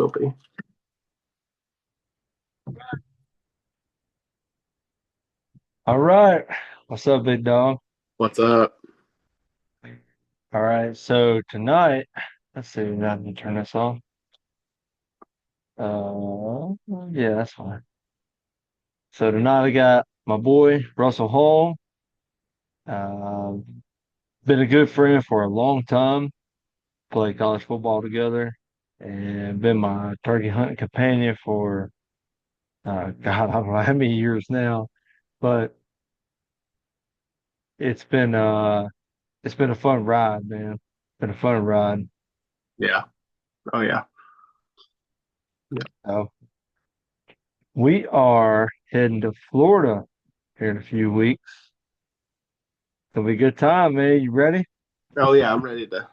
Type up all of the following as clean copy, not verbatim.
penalty. All right. What's up, big dog? What's up? All right. So tonight, let's see. Now let me turn this off. Yeah, that's fine. So tonight I got my boy Russell Hall. Uh, been a good friend for a long time. Played college football together, and been my turkey hunting companion for God, I don't know how many years now, but it's been uh it's been a fun ride, man. Been a fun ride. Yeah. Oh yeah. Yeah. Uh, we are heading to Florida here in a few weeks. It'll be a good time, man. You ready? Oh yeah. I'm ready to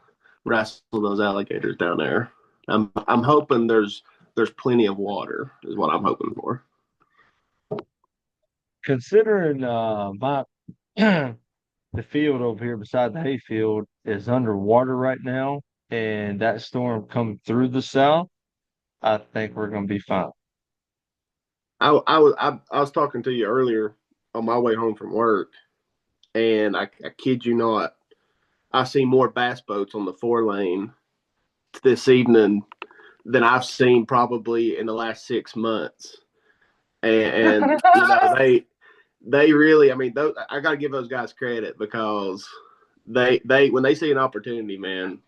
wrestle those alligators down there. I'm hoping there's plenty of water is what I'm hoping for. Considering my the field over here beside the hayfield is underwater right now, and that storm coming through the south, I think we're gonna be fine. I was talking to you earlier on my way home from work, and I kid you not, I see more bass boats on the 4 lane this evening than I've seen probably in the last 6 months. And they really, I mean, I got to give those guys credit because they when they see an opportunity, man,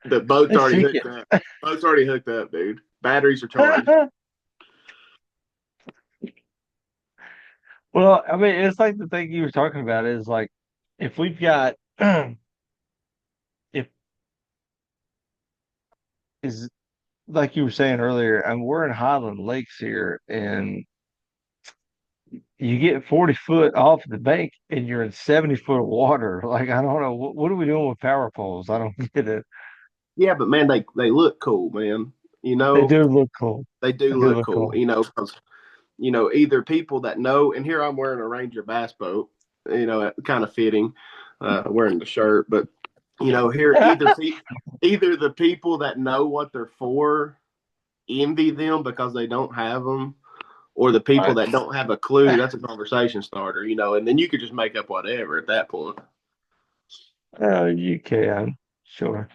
the boat's They already seek hooked up. Boat's already hooked up, dude. Batteries are charged. it. Well, I mean, it's like the thing you were talking about is like if we've got if is like you were saying earlier, and we're in Highland Lakes here, and you get 40 foot off the bank and you're in 70 foot of water. Like, I don't know. What are we doing with power poles? I don't get it. Yeah, but man, they look cool, man. You They know, do look cool. they They do do look look cool. cool. Because either people that know, and here I'm wearing a Ranger bass boat. Kind of fitting, wearing the shirt, but here either the people that know what they're for envy them because they don't have them, or the people Right. that don't have a clue. That's a conversation starter, and then you could just make up whatever at that point. You can, sure.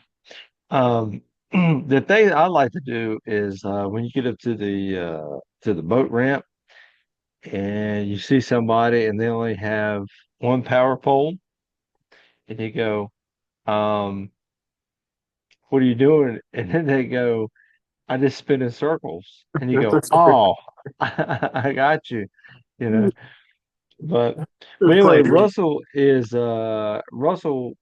Um, the thing I like to do is when you get up to the boat ramp and you see somebody and they only have one power pole, and you go, um, "What are you doing?" And then they go, "I just spin in circles." And you go, "Oh, I got you," you know. But but Just anyway, playing with. Russell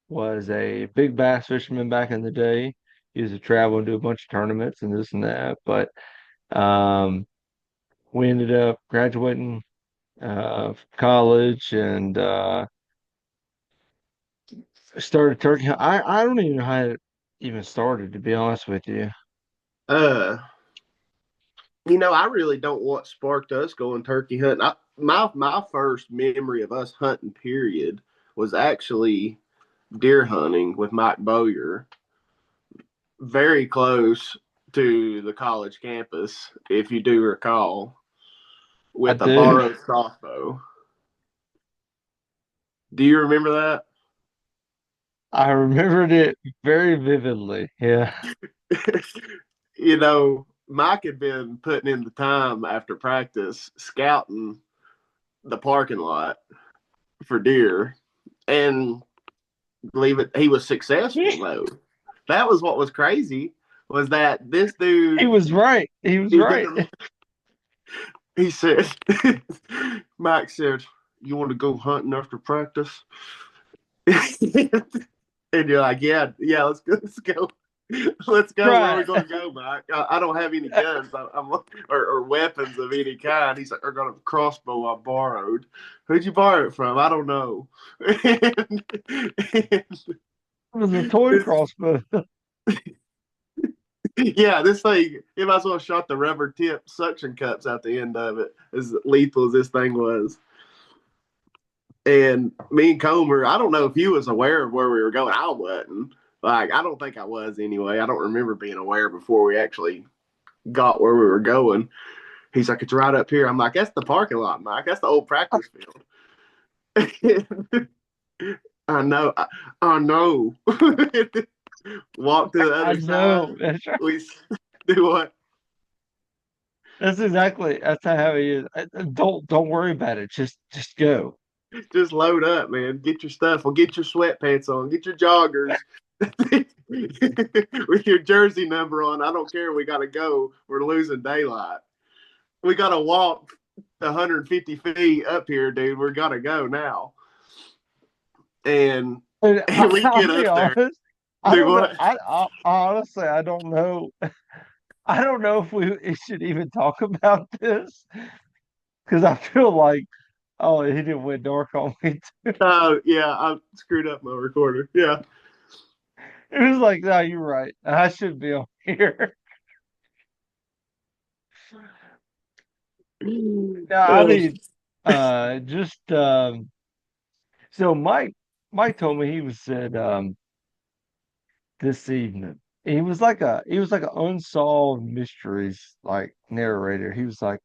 was a big bass fisherman back in the day. He used to travel and do a bunch of tournaments and this and that. But um, we ended up graduating college and started turkey. I don't even know how it even started, to be honest with you. Uh, I really don't what sparked us going turkey hunting. My first memory of us hunting, period, was actually deer hunting with Mike Bowyer, very close to the college campus, if you do recall, I with a do. borrowed crossbow. Do you remember that? I remembered it very vividly. Yeah. Mike had been putting in the time after practice scouting the parking lot for deer, and believe it, he was successful though. That was what was crazy was that this He dude was right. He was he right. didn't he said Mike said, "You want to go hunting after practice?" And you're like, yeah, yeah, let's go. Let's go. Where are we Right. going to go, Mike? I don't have any guns or weapons of any kind. He's like, I got a crossbow I borrowed. Who'd you borrow it from? I don't know. And It was a toy crossbow. yeah, this thing, you might as well shot the rubber tip suction cups out the end of it, as lethal as this thing was. And me and Comer, I don't know if he was aware of where we were going. I wasn't. Like, I don't think I was anyway. I don't remember being aware before we actually. got where we were going. He's like, it's right up here. I'm like, that's the parking lot, Mike. That's the old practice field. I know. I know. Walk to the I other side. know. That's right. We do what? That's how he is. Don't worry about it. Just go. Just load up, man. Get your stuff. Well, get your sweatpants on. Get your joggers. With your jersey number on. I don't care. We got to go. We're losing daylight. We got to walk 150 feet up here, dude. We got to go now. And, And and we I'll get be up there. honest. I Do don't know. what? Honestly, I don't know. I don't know if we should even talk about this because I feel like, oh, he didn't went dark on me. Yeah, I screwed up my recorder. Yeah. It was like, no, you're right. I should be on here. No, I Uh, mean, just so Mike told me he was said this evening. He was like an unsolved mysteries like narrator. He was like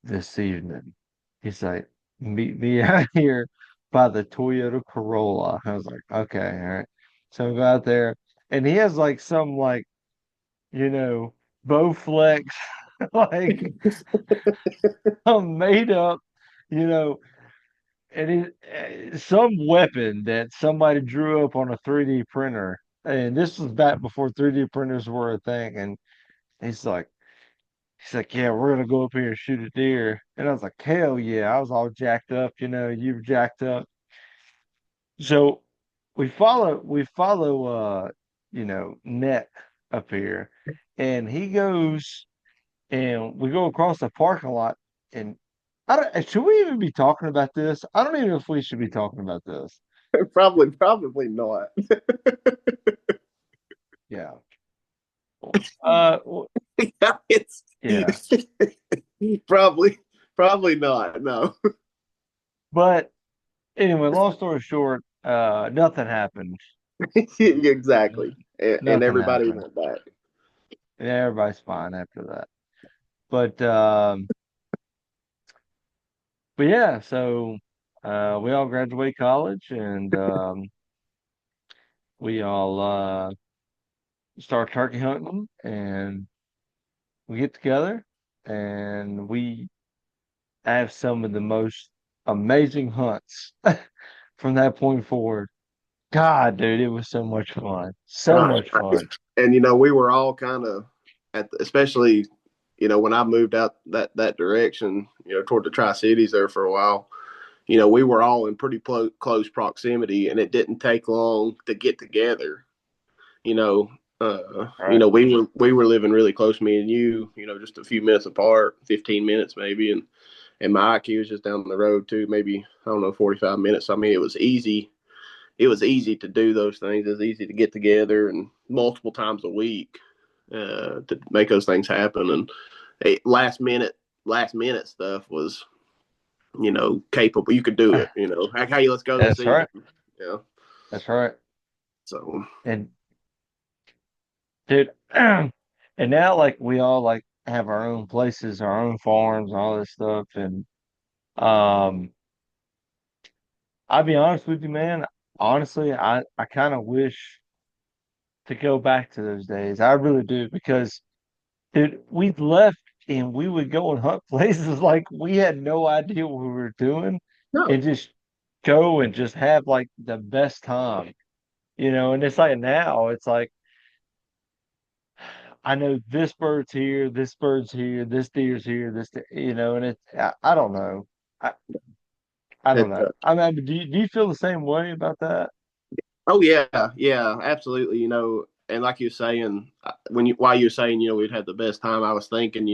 this evening. He's like, meet me out here by the Toyota Corolla. I was like, okay, all right. So I go out there, and he has like some like you know Bowflex like made up, you know, and some weapon that somebody drew up on a 3D printer. And this was back before 3D printers were a thing. And he's like, yeah, we're gonna go up here and shoot a deer. And I was like, hell yeah. I was all jacked up, you were jacked up. So we follow net up here. And he goes and we go across the parking lot and I don't should we even be talking about this? I don't even know if we should be talking about this. probably not. Yeah. Well, it's yeah. probably probably not. No. But anyway, long story short, nothing happened. Exactly. And Nothing everybody happened. went back. And everybody's fine after that. But yeah, so we all graduate college and we all start turkey hunting and we get together and we have some of the most amazing hunts from that point forward. God, dude, it was so much fun. So Right. much fun. And we were all kind of especially when I moved out that direction, toward the Tri Cities there for a while. We were all in pretty close proximity, and it didn't take long to get together. You know, Right. we were living really close, me and you. Just a few minutes apart, 15 minutes maybe, and my IQ was just down the road too, maybe I don't know 45 minutes. I mean, it was easy. It was easy to do those things. It was easy to get together and multiple times a week to make those things happen. And last minute stuff was capable. You could do it. Hey, let's go this That's evening. right. Yeah. That's right. So And dude, and now like we all like have our own places, our own farms, and all this stuff. And um, I'll be honest with you, man. Honestly, I kind of wish to go back to those days. I really do because, dude, we left and we would go and hunt places like we had no idea what we were doing, no, and just go and just have like the best time, And it's like now, it's like I know this bird's here, this deer's here, and I don't know. I, I don't it, know. I mean, do you feel the same way about that? oh yeah, yeah, absolutely. And like you're saying, while you're saying, we'd had the best time. I was thinking,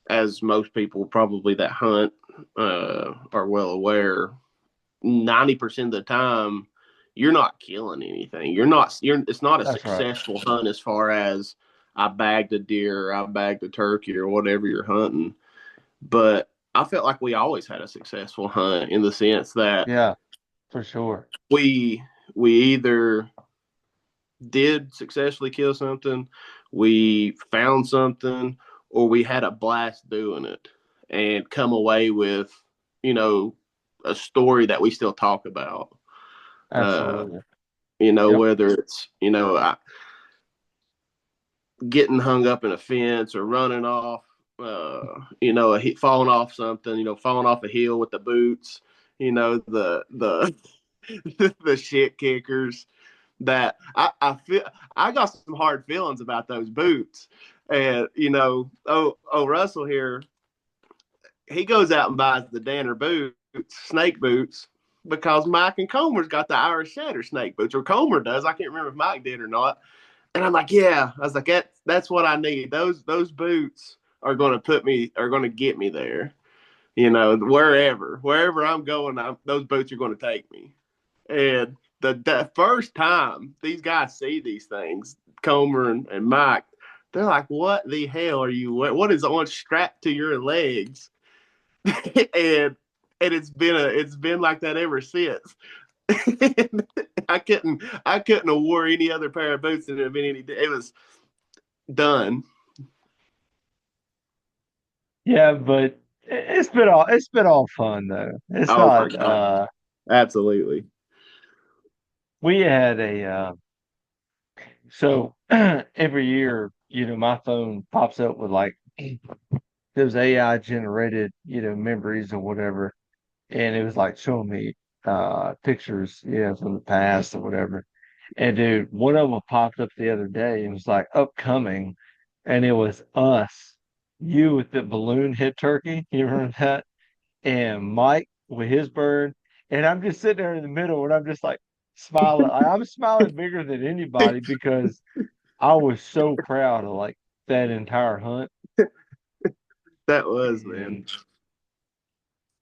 as most people probably that hunt are well aware, 90% of the time you're not killing anything. It's not a That's right. successful hunt as far as I bagged a deer, or I bagged a turkey, or whatever you're hunting. But I felt like we always had a successful hunt in the sense that Yeah, for sure. we we either did successfully kill something, we found something, or we had a blast doing it and come away with, you know, a story that we still talk about. Uh, Absolutely. Yep. whether it's, getting hung up in a fence or running off, falling off something, falling off a hill with the boots, the the shit kickers that I feel I got some hard feelings about those boots. And Russell here, he goes out and buys the Danner boots, snake boots, because Mike and Comer's got the Irish Setter snake boots, or Comer does. I can't remember if Mike did or not. And I'm like, yeah. I was like, that's what I need. Those boots are going to get me there. Wherever I'm going, those boots are going to take me. And the first time these guys see these things, Comer and Mike, they're like, "What the hell are you? What is on strapped to your legs?" and it's been like that ever since. I couldn't have wore any other pair of boots and it been any. It was done. Yeah, but it's been all fun though. It's Oh my not god, absolutely. we had a so every year, my phone pops up with like those AI generated, memories or whatever. And it was like showing me pictures, from the past or whatever. And dude, one of them popped up the other day and was like upcoming, and it was us, you with the balloon hit turkey, you remember that? And Mike with his bird, and I'm just sitting there in the middle, and I'm just like smiling. I'm smiling bigger than anybody because I was so proud of like that entire hunt. That was, man. And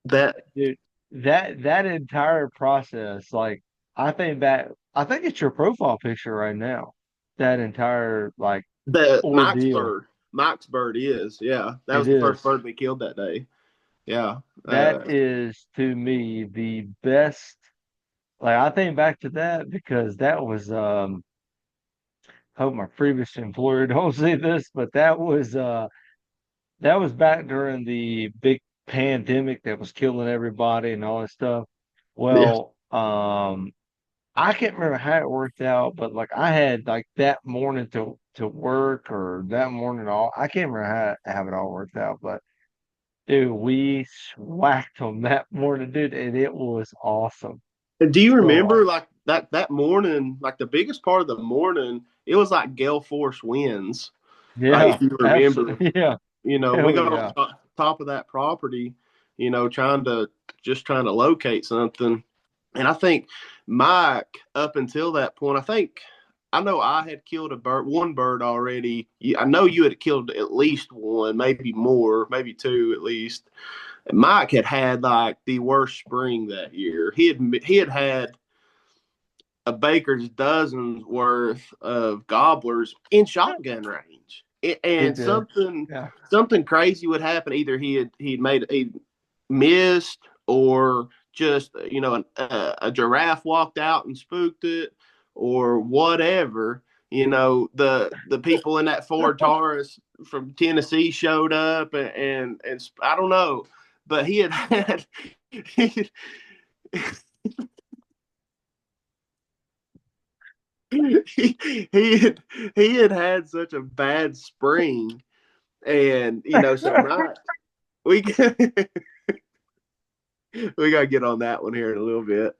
That dude, that entire process, like I think it's your profile picture right now. That entire like the ordeal. Mike's bird is, yeah. That It was the first is. bird we killed that day. Yeah. That is to me the best. Like I think back to that because that was I hope my previous employer don't see this, but that was back during the big pandemic that was killing everybody and all that stuff. Yeah. Well, I can't remember how it worked out, but like I had like that morning to work or that morning all I can't remember how it all worked out, but dude, we whacked them that morning, dude, and it was awesome. And do you So remember like that morning, like the biggest part of the morning, it was like gale force winds. Like yeah, if you remember, absolutely, yeah, we hell got on yeah, top of that property, trying to locate something. And I think Mike, up until that point, I know I had killed one bird already. I know you had killed at least one, maybe more, maybe two at least. And Mike had like the worst spring that year. He had a baker's dozen worth of gobblers in shotgun range. he And did, something yeah, something crazy would happen. Either he missed, or just a giraffe walked out and spooked it, or whatever. The people in that Ford Taurus from Tennessee showed up, and I don't know, but he, he had he had such a bad spring, and so not we we got to get on that one here in a little bit.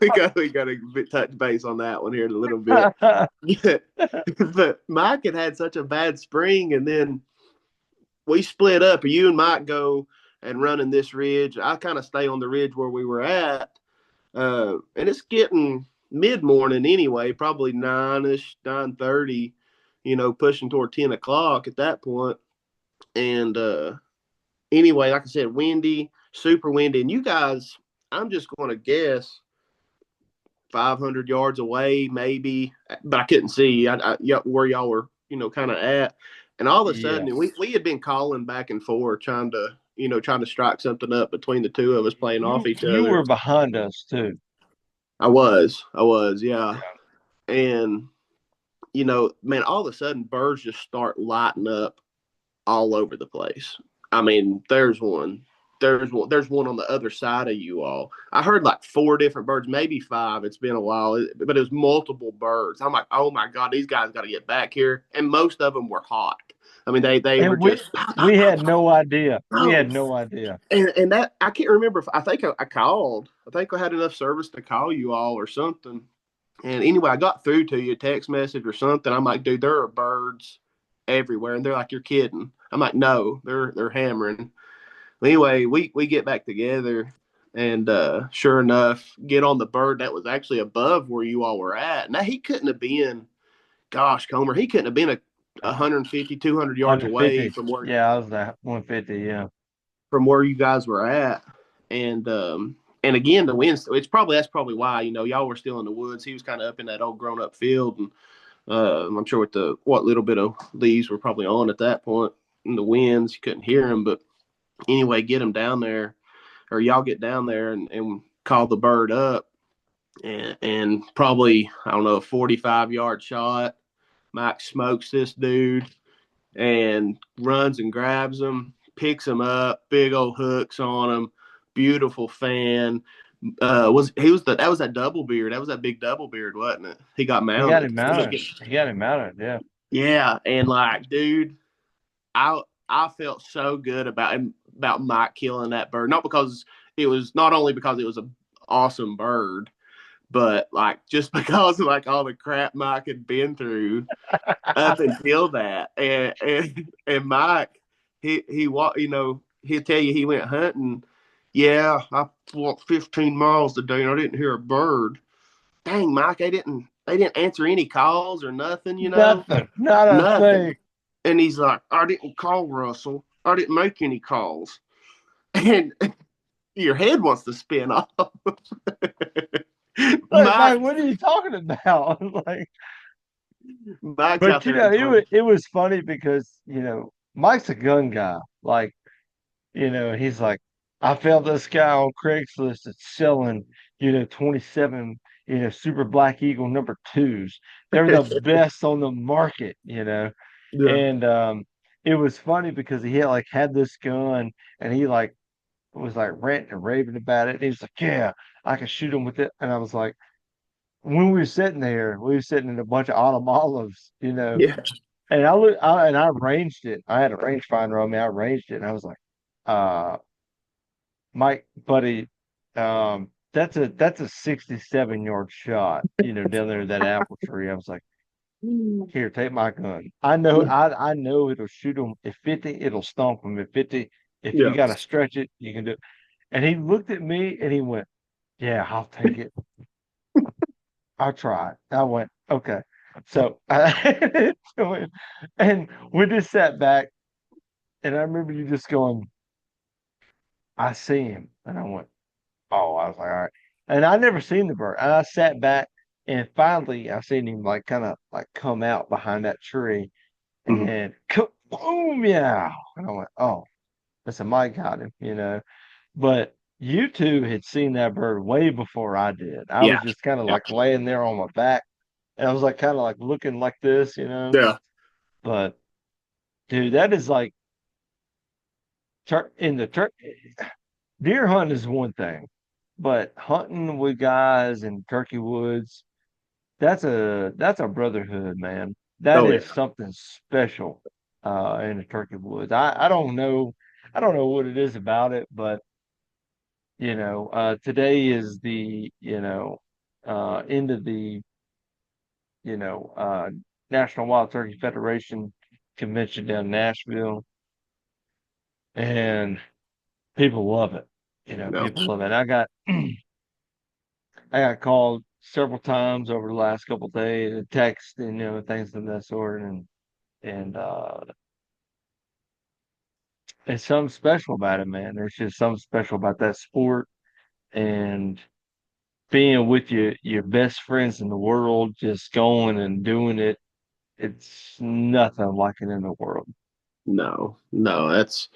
we got to touch base on that one here in a little bit. But Mike had such a bad spring, and then we split up. You and Mike go and run in this ridge. I kind of stay on the ridge where we were at, and it's getting mid morning anyway, probably 9ish, 9:30. Pushing toward 10 o'clock at that point. And anyway, like I said, windy, super windy. And you guys, I'm just going to guess 500 yards away, maybe, but I couldn't see where y'all were, kind of at. And all of a sudden, yes. we had been calling back and forth, trying to strike something up between the two of us playing off each You other. were behind us too. I was, yeah. And man, all of a sudden birds just start lighting up all over the place. I mean, there's one on the other side of you all. I heard like four different birds, maybe five. It's been a while, but it was multiple birds. I'm like, oh my god, these guys got to get back here, and most of them were hot. I mean, they were And we just pow, pow, we pow, had pow. no idea. We Oh, had no idea. and that I can't remember if I think I called. I think I had enough service to call you all or something. And anyway, I got through to you, a text message or something. I'm like, dude, there are birds everywhere, and they're like, you're kidding. I'm like, no, they're hammering. Anyway, we get back together, and sure enough, get on the bird that was actually above where you all were at. Now he couldn't have been, gosh, Comer, he couldn't have been a Uh, 150, 200 yards away 150. from where Yeah, I was at 150. Yeah. you guys were at, and again the wind. That's probably why y'all were still in the woods. He was kind of up in that old grown up field, and I'm sure with the what little bit of leaves were probably on at that point, and the winds you couldn't hear him. But anyway, get him down there, or y'all get down there and call the bird up, and probably I don't know a 45-yard shot. Mike smokes this dude and runs and grabs him, picks him up, big old hooks on him, beautiful fan. Was he was the that was that double beard? That was that big double beard, wasn't it? He got He got mounted. him mounted. He got him mounted. Yeah. Yeah, and like, dude, I felt so good about Mike killing that bird. Not only because it was an awesome bird, but like just because of like all the crap Mike had been through up until that. And Mike, he walked. He'll tell you he went hunting. Yeah, I walked 15 miles today and I didn't hear a bird. Dang, Mike, they didn't answer any calls or nothing. Nothing. Not a Nothing. thing. And he's like, I didn't call Russell. I didn't make any calls. And your head wants to spin off. Like, Mike, Mike, what are you talking about? Like, Mike's but out there in front. it was funny because Mike's a gun guy. Like, he's like, I found this guy on Craigslist that's selling, 27, Super Black Eagle number twos. They're the best on the market. Yeah. And it was funny because he had this gun and he like was like ranting and raving about it. And he was like, yeah, I can shoot him with it. And I was like, when we were sitting there, we were sitting in a bunch of autumn olives. Yeah. And I ranged it. I had a rangefinder on me. I ranged it, and I was like, uh, Mike, buddy, that's a 67-yard shot, down there in that apple tree. I was like, here, take my gun. I know it'll shoot him at 50, it'll stomp him at 50. If you Yeah. gotta stretch it, you can do it. And he looked at me and he went, yeah, I'll take it. I'll try it. I went, okay. So I and we just sat back and I remember you just going, I see him. And I went, oh, I was like, all right. And I never seen the bird. And I sat back and finally I seen him like kind of like come out behind that tree Mhm. and boom, yeah. And I went, oh, listen, Mike got him. But you two had seen that bird way before I did. I Yeah. was just kind of Yeah. like laying there on my back and I was like kind of like looking like this. Yeah. But dude, that is like in the deer hunting is one thing, but hunting with guys in turkey woods, that's a brotherhood, man. That Oh is yeah. something special in the turkey woods. I don't know what it is about it, but today is the end of the you know National Wild Turkey Federation convention down in Nashville, and people love it. No. People love it. I got called several times over the last couple of days, and text and things of that sort, and there's something special about it, man. There's just something special about that sport and being with your best friends in the world, just going and doing it. It's nothing like it in the world. No. No. That's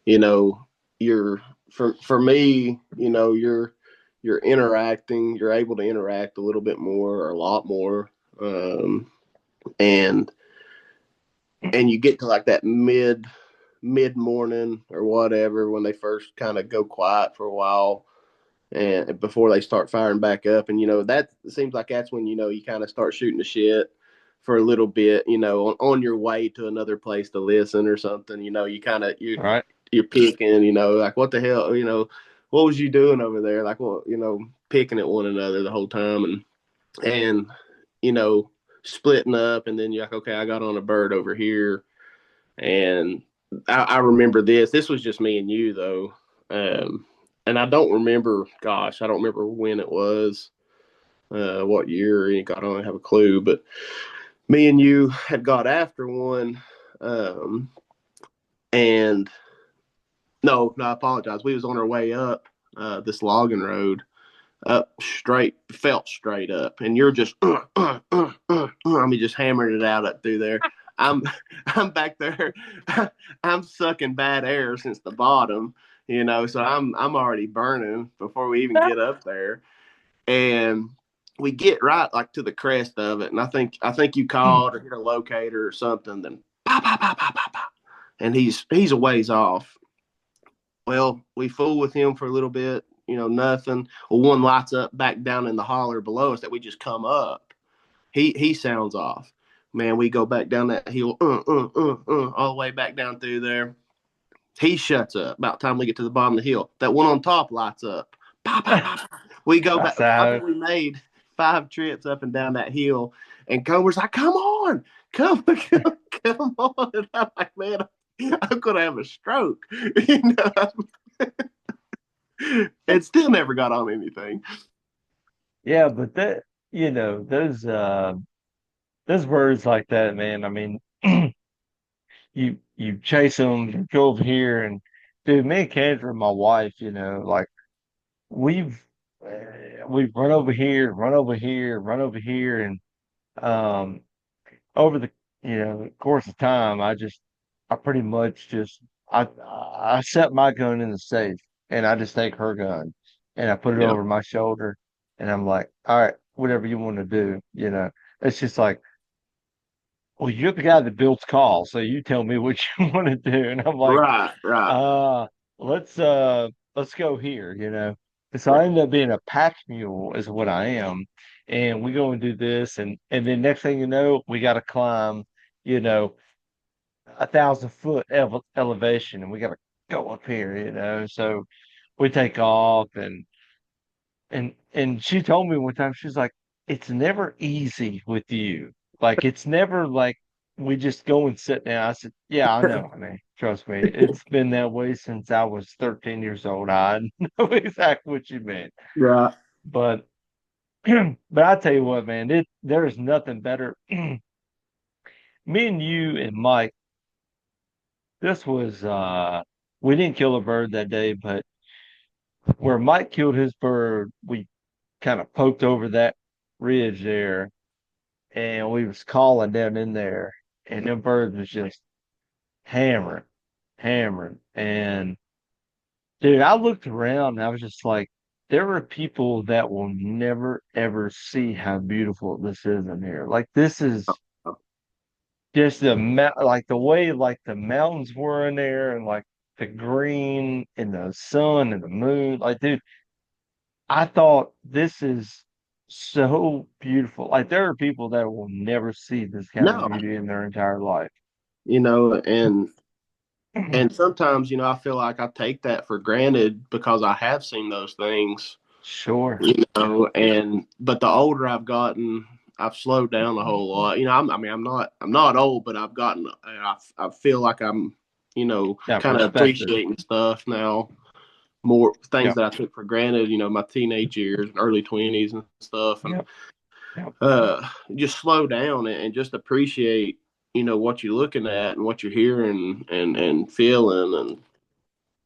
you know you're for me. You're able to interact a little bit more or a lot more. and you get to like that mid morning or whatever when they first kind of go quiet for a while and before they start firing back up. And that seems like that's when you kind of start shooting the shit for a little bit, on your way to another place to listen or something. You kind of Right. you're picking, like what the hell, what was you doing over there? Like, well, picking at one another the whole time, and you know splitting up, and then you're like, okay, I got on a bird over here, and I remember this. This was just me and you though, and I don't remember. Gosh, I don't remember when it was, what year. I don't have a clue. But me and you had got after one, um, and no, I apologize. We was on our way up this logging road, up straight, felt straight up, and you're just, I mean, just hammering it out up through there. I'm, I'm back there, I'm sucking bad air since the bottom, so I'm already burning before we even get up there, and we get right like to the crest of it, and I think you called or hit a locator or something, then pop, pop, pop, pop, pop, pop, and he's a ways off. Well, we fool with him for a little bit, nothing. Well, one lights up back down in the holler below us that we just come up. He sounds off. Man, we go back down that hill, all the way back down through there. He shuts up. About the time we get to the bottom of the hill, that one on top lights up. Pow, pow, pow, pow. We go back. That's I how. think we made 5 trips up and down that hill, and Comer's like, "Come on, come on!" And I'm like, "Man, I'm gonna have a stroke," you know. And still never got on anything. Yeah, but those birds like that, man. I mean, you chase them, you go over here, and dude, me and Kendra, my wife, like we've we've run over here, run over here, run over here, and um over the course of time, I pretty much just I set my gun in the safe, and I just take her gun and I put it Yeah, over my shoulder, and I'm like, all right, whatever you want to do. It's just like, well, you're the guy that builds calls, so you tell me what you want to do. And I'm like, right, right, uh, let's let's go here. And so I right. ended up being a pack mule is what I am. And we go and do this, and then next thing you know, we gotta climb, you know, 1,000 foot elevation, and we gotta go up here. So we take off, and she told me one time, she's like, it's never easy with you. Like it's never like we just go and sit down. I said, yeah, I know, honey. Trust me. It's been that way since I was 13 years old. I know exactly what you meant. Right. But but I tell you what, man, there's nothing better. Me and you and Mike, this was we didn't kill a bird that day, but where Mike killed his bird, we kind of poked over that ridge there, and we was calling down in there, and them birds was just hammering, hammering. And dude, I looked around and I was just like, there are people that will never ever see how beautiful this is in here. Like this is just like the way like the mountains were in there, and like the green and the sun and the moon. Like, dude, I thought this is so beautiful. Like there are people that will never see this kind of No, beauty in their entire life. and sometimes I feel like I take that for granted because I have seen those things, Sure. Yeah. and but the older I've gotten, I've slowed down a whole lot. I mean, I'm not old, but I've gotten, I feel like I'm, Yeah, kind of perspective. appreciating stuff now, more things Yep. that I took for granted, my teenage years and early 20s and stuff, and Yep. Yep. just slow down and just appreciate, what you're looking at and what you're hearing and feeling.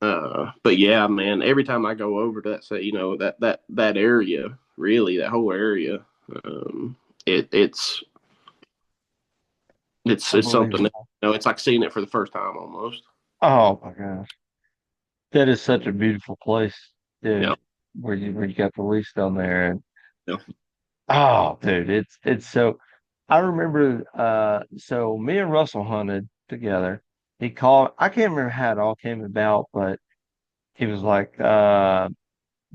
And but yeah, man, every time I go over to that, say, that area, really, that whole area, um, it, it's it's something. Unbelievable. It's like seeing it for the first time almost. Oh my gosh. That is such a beautiful place, Yeah, dude. Where you got the lease down there. And yeah, oh, dude, it's so. I remember so me and Russell hunted together. He called, I can't remember how it all came about, but he was like,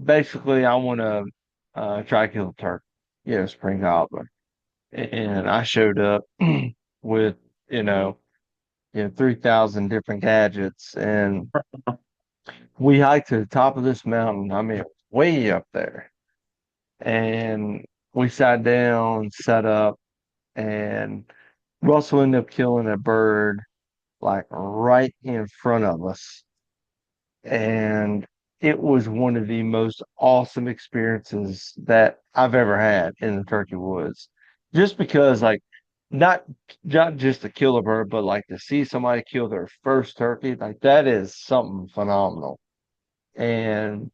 basically I want to try to kill a turkey, spring gobbler. And I showed up with, you know, 3,000 different gadgets, and we hiked to the top of this mountain. I mean, way up there. And we sat down, set up, and Russell ended up killing a bird like right in front of us. And it was one of the most awesome experiences that I've ever had in the turkey woods. Just because like not not just to kill a bird, but like to see somebody kill their first turkey, like that is something phenomenal. And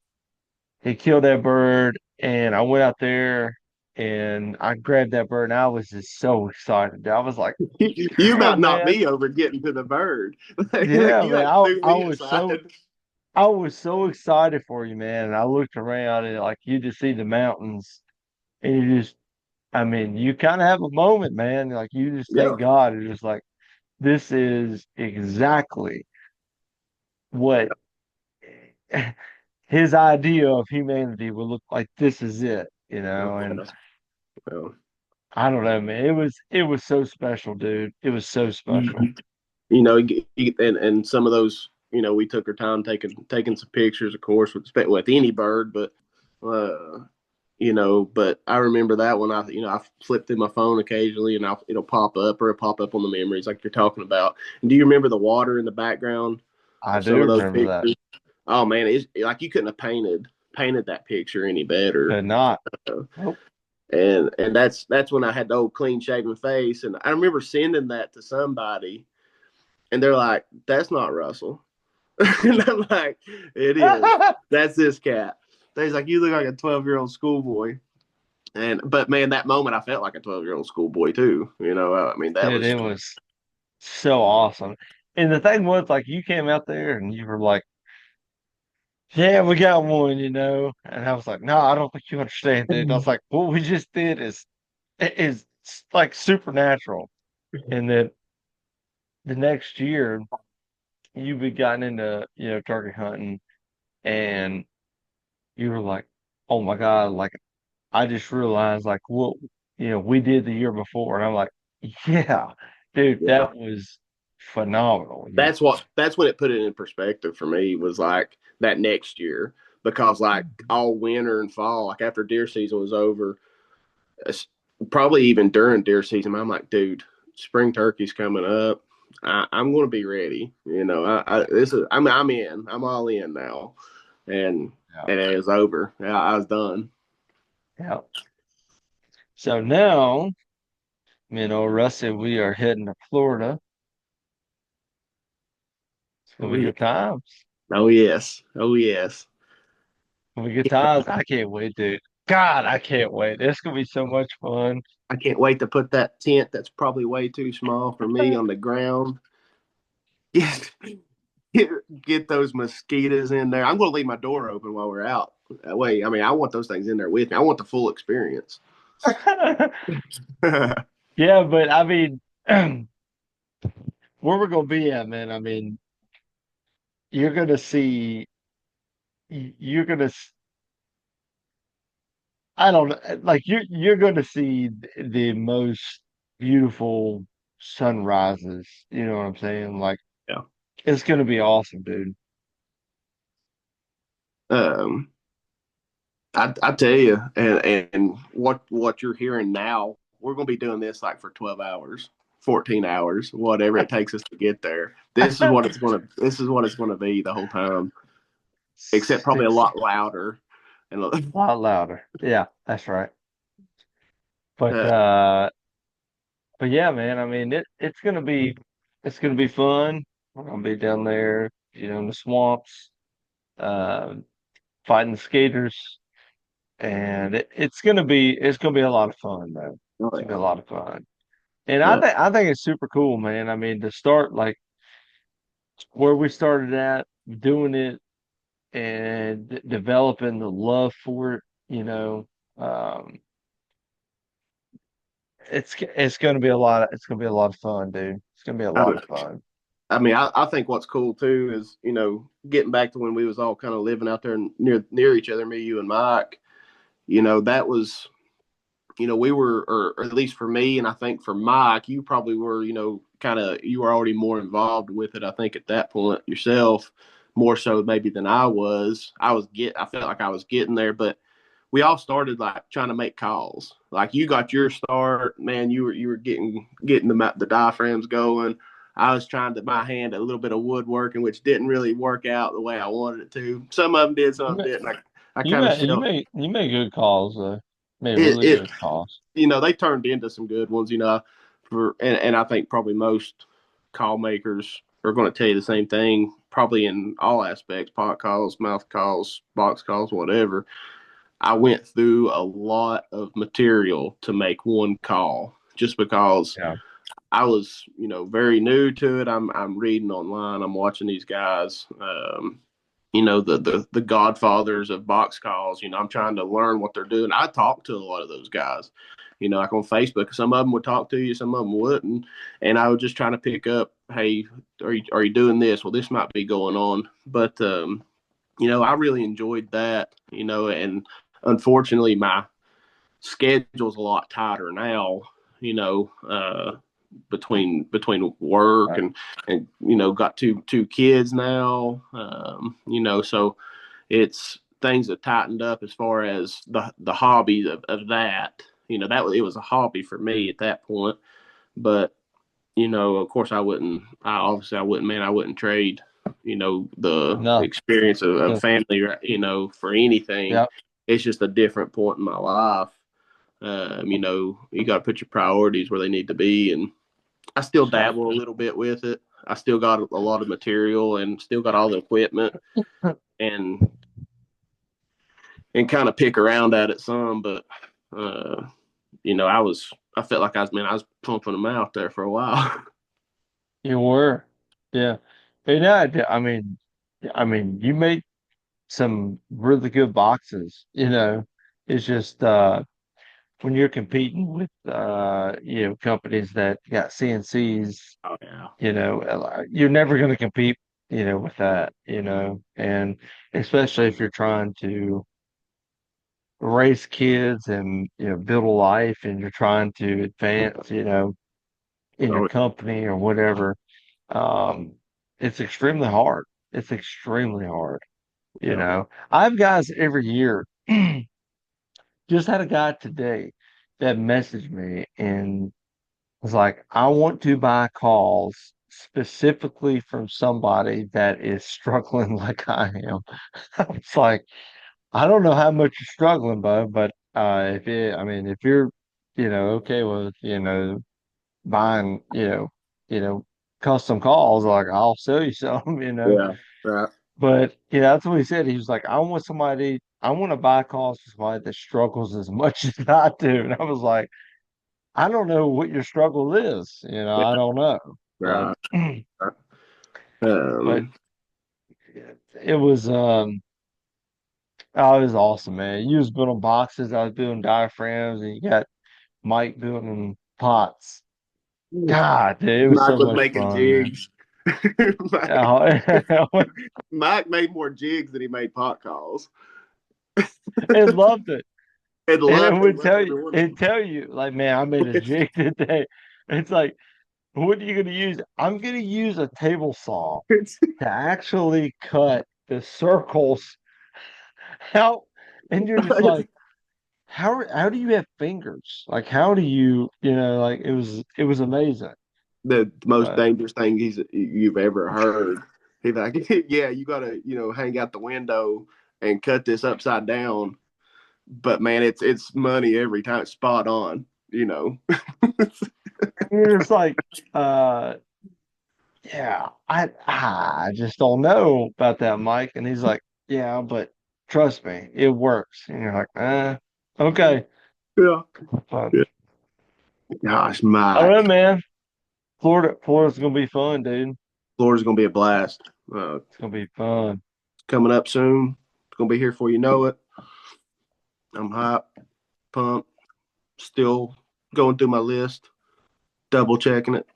he killed that bird, and I went out there and I grabbed that bird, and I was just so excited. I was like, You "God, about knocked man, me over getting to the bird. Like yeah, you man!" like I threw I me was so aside. I was so excited for you, man. And I looked around, and like you just see the mountains, and you just, I mean, you kind of have a moment, man. Like you just Yeah, thank God. It's just like this is exactly what his idea of humanity would look like. This is it, and yeah. Well, I don't know, man. It was so special, dude. It was so special. you, you know, and some of those, we took our time taking some pictures, of course, with any bird, but uh, but I remember that when I flip through my phone occasionally, and it'll pop up or it'll pop up on the memories like you're talking about. And do you remember the water in the background I of do some of those remember that. pictures? Oh man, it's like you couldn't have painted that picture any better. Could not. Nope. And that's when I had the old clean shaven face, and I remember sending that to somebody, and they're like, "That's not Russell," and I'm like, "It is. That's this cat." They's like, "You look like a 12-year-old schoolboy," and but man, that moment I felt like a 12-year-old schoolboy too. I mean that Dude, was it was so awesome. And the thing was, like, you came out there and you were like, "Yeah, we got one," And I was like, "No, I don't think you understand, dude." And I was like, "What we just did is like supernatural." And then the next year, you had gotten into, turkey hunting, and you were like, "Oh my God!" Like, I just realized like what we did the year before, and I'm like, "Yeah, dude, yeah. that was phenomenal." That's when it put it in perspective for me was like that next year because like all winter and fall, like after deer season was over, probably even during deer season, I'm like, dude, spring turkey's coming up. I'm going to be ready. I'm in. I'm all in now, and Yeah, and it was over. Yeah, I was done. yeah. So now, Rusty, we are heading to Florida. It's gonna Oh be yeah. good times. Oh yes. Oh yes. Gonna be good times. I can't wait, dude. God, I can't wait. It's gonna be so much fun. I can't wait to put that tent that's probably way too small for me on the ground. Get, get those mosquitoes in there. I'm going to leave my door open while we're out. That way, I mean, I want those things in there with me. I want the full experience. Yeah, but I mean, where we're gonna be at, man. I mean, you're gonna see. You're gonna. I don't know. Like you're gonna see the most beautiful sunrises. You know what I'm saying? Like Yeah. it's gonna be awesome, dude. Um, I tell you, and what you're hearing now, we're going to be doing this like for 12 hours, 14 hours, whatever it takes us to get there. This is what it's going to be the whole time, except probably a Six, lot louder. And a lot louder. Yeah, that's right. But uh, uh, but yeah, man. I mean, it's gonna be fun. We're gonna be down there, in the swamps, uh, fighting the skaters, and it's gonna be a lot of fun, man. oh It's gonna be a yeah. lot of fun. And I Uh, think I think it's super cool, man. I mean, to start like where we started at, doing it and developing the love for it, um, it's going to be a lot. It's going to be a lot of fun, dude. It's going to be a lot I, of fun. I mean, I think what's cool too is getting back to when we was all kind of living out there near each other, me, you, and Mike. That was we were, or at least for me, and I think for Mike, you probably were, you were already more involved with it. I think at that point yourself, more so maybe than I was. I felt like I was getting there, but we all started like trying to make calls. Like you got your start, man. You were getting the diaphragms going. I was trying to my hand a little bit of woodworking, which didn't really work out the way I wanted it to. Some of them did, some You of them made didn't. I kind of felt you made good calls though. Made it, really it good calls. they turned into some good ones, and I think probably most call makers are going to tell you the same thing, probably in all aspects: pot calls, mouth calls, box calls, whatever. I went through a lot of material to make one call, just because Yeah. I was, very new to it. I'm reading online. I'm watching these guys. The godfathers of box calls. I'm trying to learn what they're doing. I talk to a lot of those guys. Like on Facebook, some of them would talk to you, some of them wouldn't, and I was just trying to pick up. Hey, are you doing this? Well, this might be going on, but I really enjoyed that. And unfortunately, my schedule's a lot tighter now. You know, between work Right. and got two kids now. So it's things have tightened up as far as the hobby of that. It was a hobby for me at that point, but of course I wouldn't, man, I wouldn't trade, the No. experience of The, family, for anything. yeah. It's just a different point in my life. You got to put your priorities where they need to be. And I still Sure. dabble a little bit with it. I still got a lot of material and still got all the equipment and kind of pick around at it some, but, uh, I felt like I was pumping them out there for a while. You were. Yeah. And yeah, I mean, you made some really good boxes, you know. It's just when you're competing with companies that got CNCs, Oh, yeah. you're never going to compete, with that, and especially if you're trying to raise kids and build a life and you're trying to advance, in your Oh, company or whatever. Um, it's extremely hard. It's extremely hard. yeah. I have guys every year. Just had a guy today that messaged me and was like, I want to buy calls specifically from somebody that is struggling like I am. I was like, I don't know how much you're struggling, bud, but if you're, okay with, buying, custom calls, like I'll sell you some, Yeah. Right. But that's what he said. He was like, I want to buy calls for somebody that struggles as much as I do. And I was like, I don't know what your struggle is. I Yeah. don't know. But Right. Right. but Um, it was oh, it was awesome, man. You was building boxes, I was building diaphragms, and you got Mike building pots. God, dude, it was Mike so was much making fun, man. jigs. Mike, I Mike made more jigs than he made pot calls. loved it. And And loved it. Loved every one of it'd tell you, like, man, I made a them. jig today. It's like, what are you gonna use? I'm gonna use a table saw It's, to actually cut the circles out. And you're just like, how do you have fingers? Like, how do you, like it was amazing. the most But dangerous thing you've ever heard. He's like, yeah, you gotta, hang out the window and cut this upside down. But man, it's money every time. It's spot on. you're just like, uh, yeah, I just don't know about that, Mike. And he's like, yeah, but trust me, it works. And you're like, okay. Yeah. But Yeah. Gosh, I don't know, Mike, man. Florida's gonna be fun, dude. Florida's gonna be a blast. It's gonna be fun. Coming up soon. It's gonna be here before you know it. I'm hyped, pumped, still. going through my list, double checking it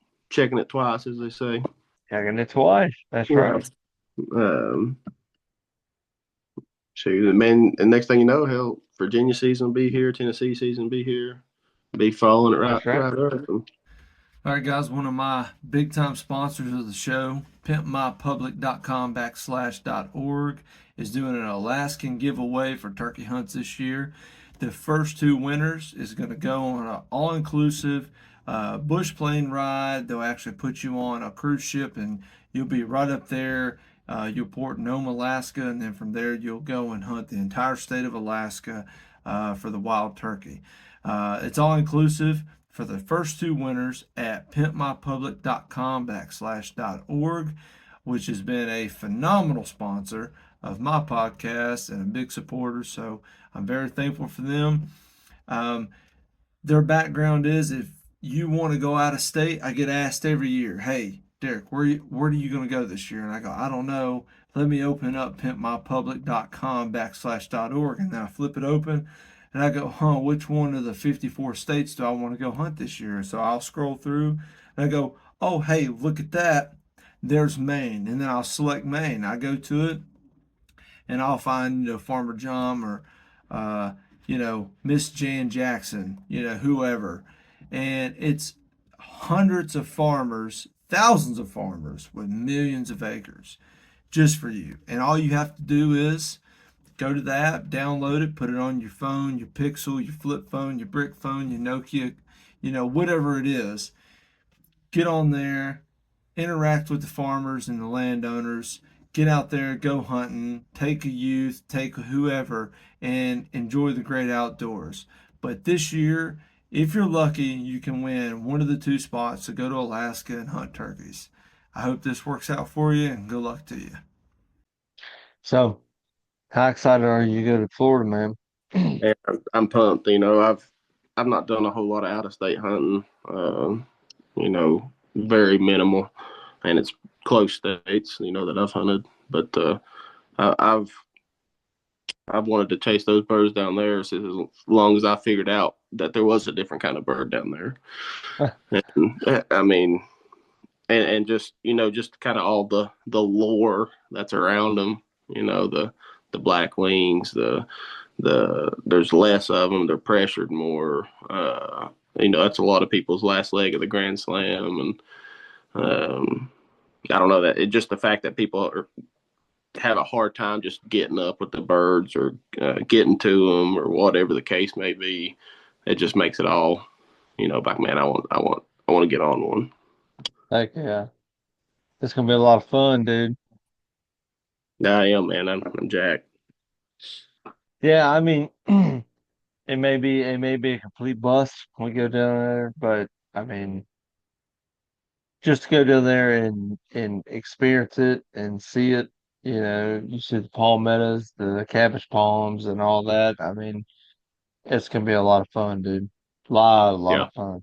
twice, as they say. Tagging it twice. That's Yeah. right. Um, shoot, man, and next thing you know, hell, Virginia season will be here, Tennessee season will be here, be following it That's right. right up. All right, guys, one of my big time sponsors of the show, pimpmypublic.com/org, is doing an Alaskan giveaway for turkey hunts this year. The first two winners is going to go on an all inclusive bush plane ride. They'll actually put you on a cruise ship and you'll be right up there. You'll port in Nome, Alaska, and then from there you'll go and hunt the entire state of Alaska for the wild turkey. It's all inclusive for the first two winners at pimpmypublic.com/org, which has been a phenomenal sponsor of my podcast and a big supporter. So I'm very thankful for them. Um, their background is if you want to go out of state, I get asked every year, hey, Derek, where are you going to go this year? And I go, I don't know. Let me open up pimpmypublic.com/org. And then I flip it open and I go, which one of the 54 states do I want to go hunt this year? So I'll scroll through and I go, oh, hey, look at that. There's Maine. And then I'll select Maine. I go to it and I'll find Farmer John or Miss Jan Jackson, whoever, and it's hundreds of farmers, thousands of farmers with millions of acres just for you. And all you have to do is go to the app, download it, put it on your phone, your Pixel, your flip phone, your brick phone, your Nokia, whatever it is. Get on there, interact with the farmers and the landowners, get out there, go hunting, take a youth, take whoever, and enjoy the great outdoors. But this year, if you're lucky, you can win one of the two spots to go to Alaska and hunt turkeys. I hope this works out for you and good luck to you. So, how excited are you to go to Florida, man? And I'm pumped. I've not done a whole lot of out of state hunting. Very minimal, and it's close states. That I've hunted, but I, I've wanted to chase those birds down there since as long as I figured out that there was a different kind of bird down there. And, I mean, and just just kind of all the lore that's around them. The black wings, there's less of them. They're pressured more. That's a lot of people's last leg of the Grand Slam, and I don't know that it just the fact that have a hard time just getting up with the birds or getting to them or whatever the case may be. It just makes it all, back man. I want to get on one. Heck yeah. It's gonna be a lot of fun, dude. I am, man. I'm Jack. Yeah, I mean, it may be a complete bust when we go down there, but I mean, just to go down there and experience it and see it, you see the palmettos, the cabbage palms and all that. I mean, it's gonna be a lot of fun, dude. A lot Yeah. of fun.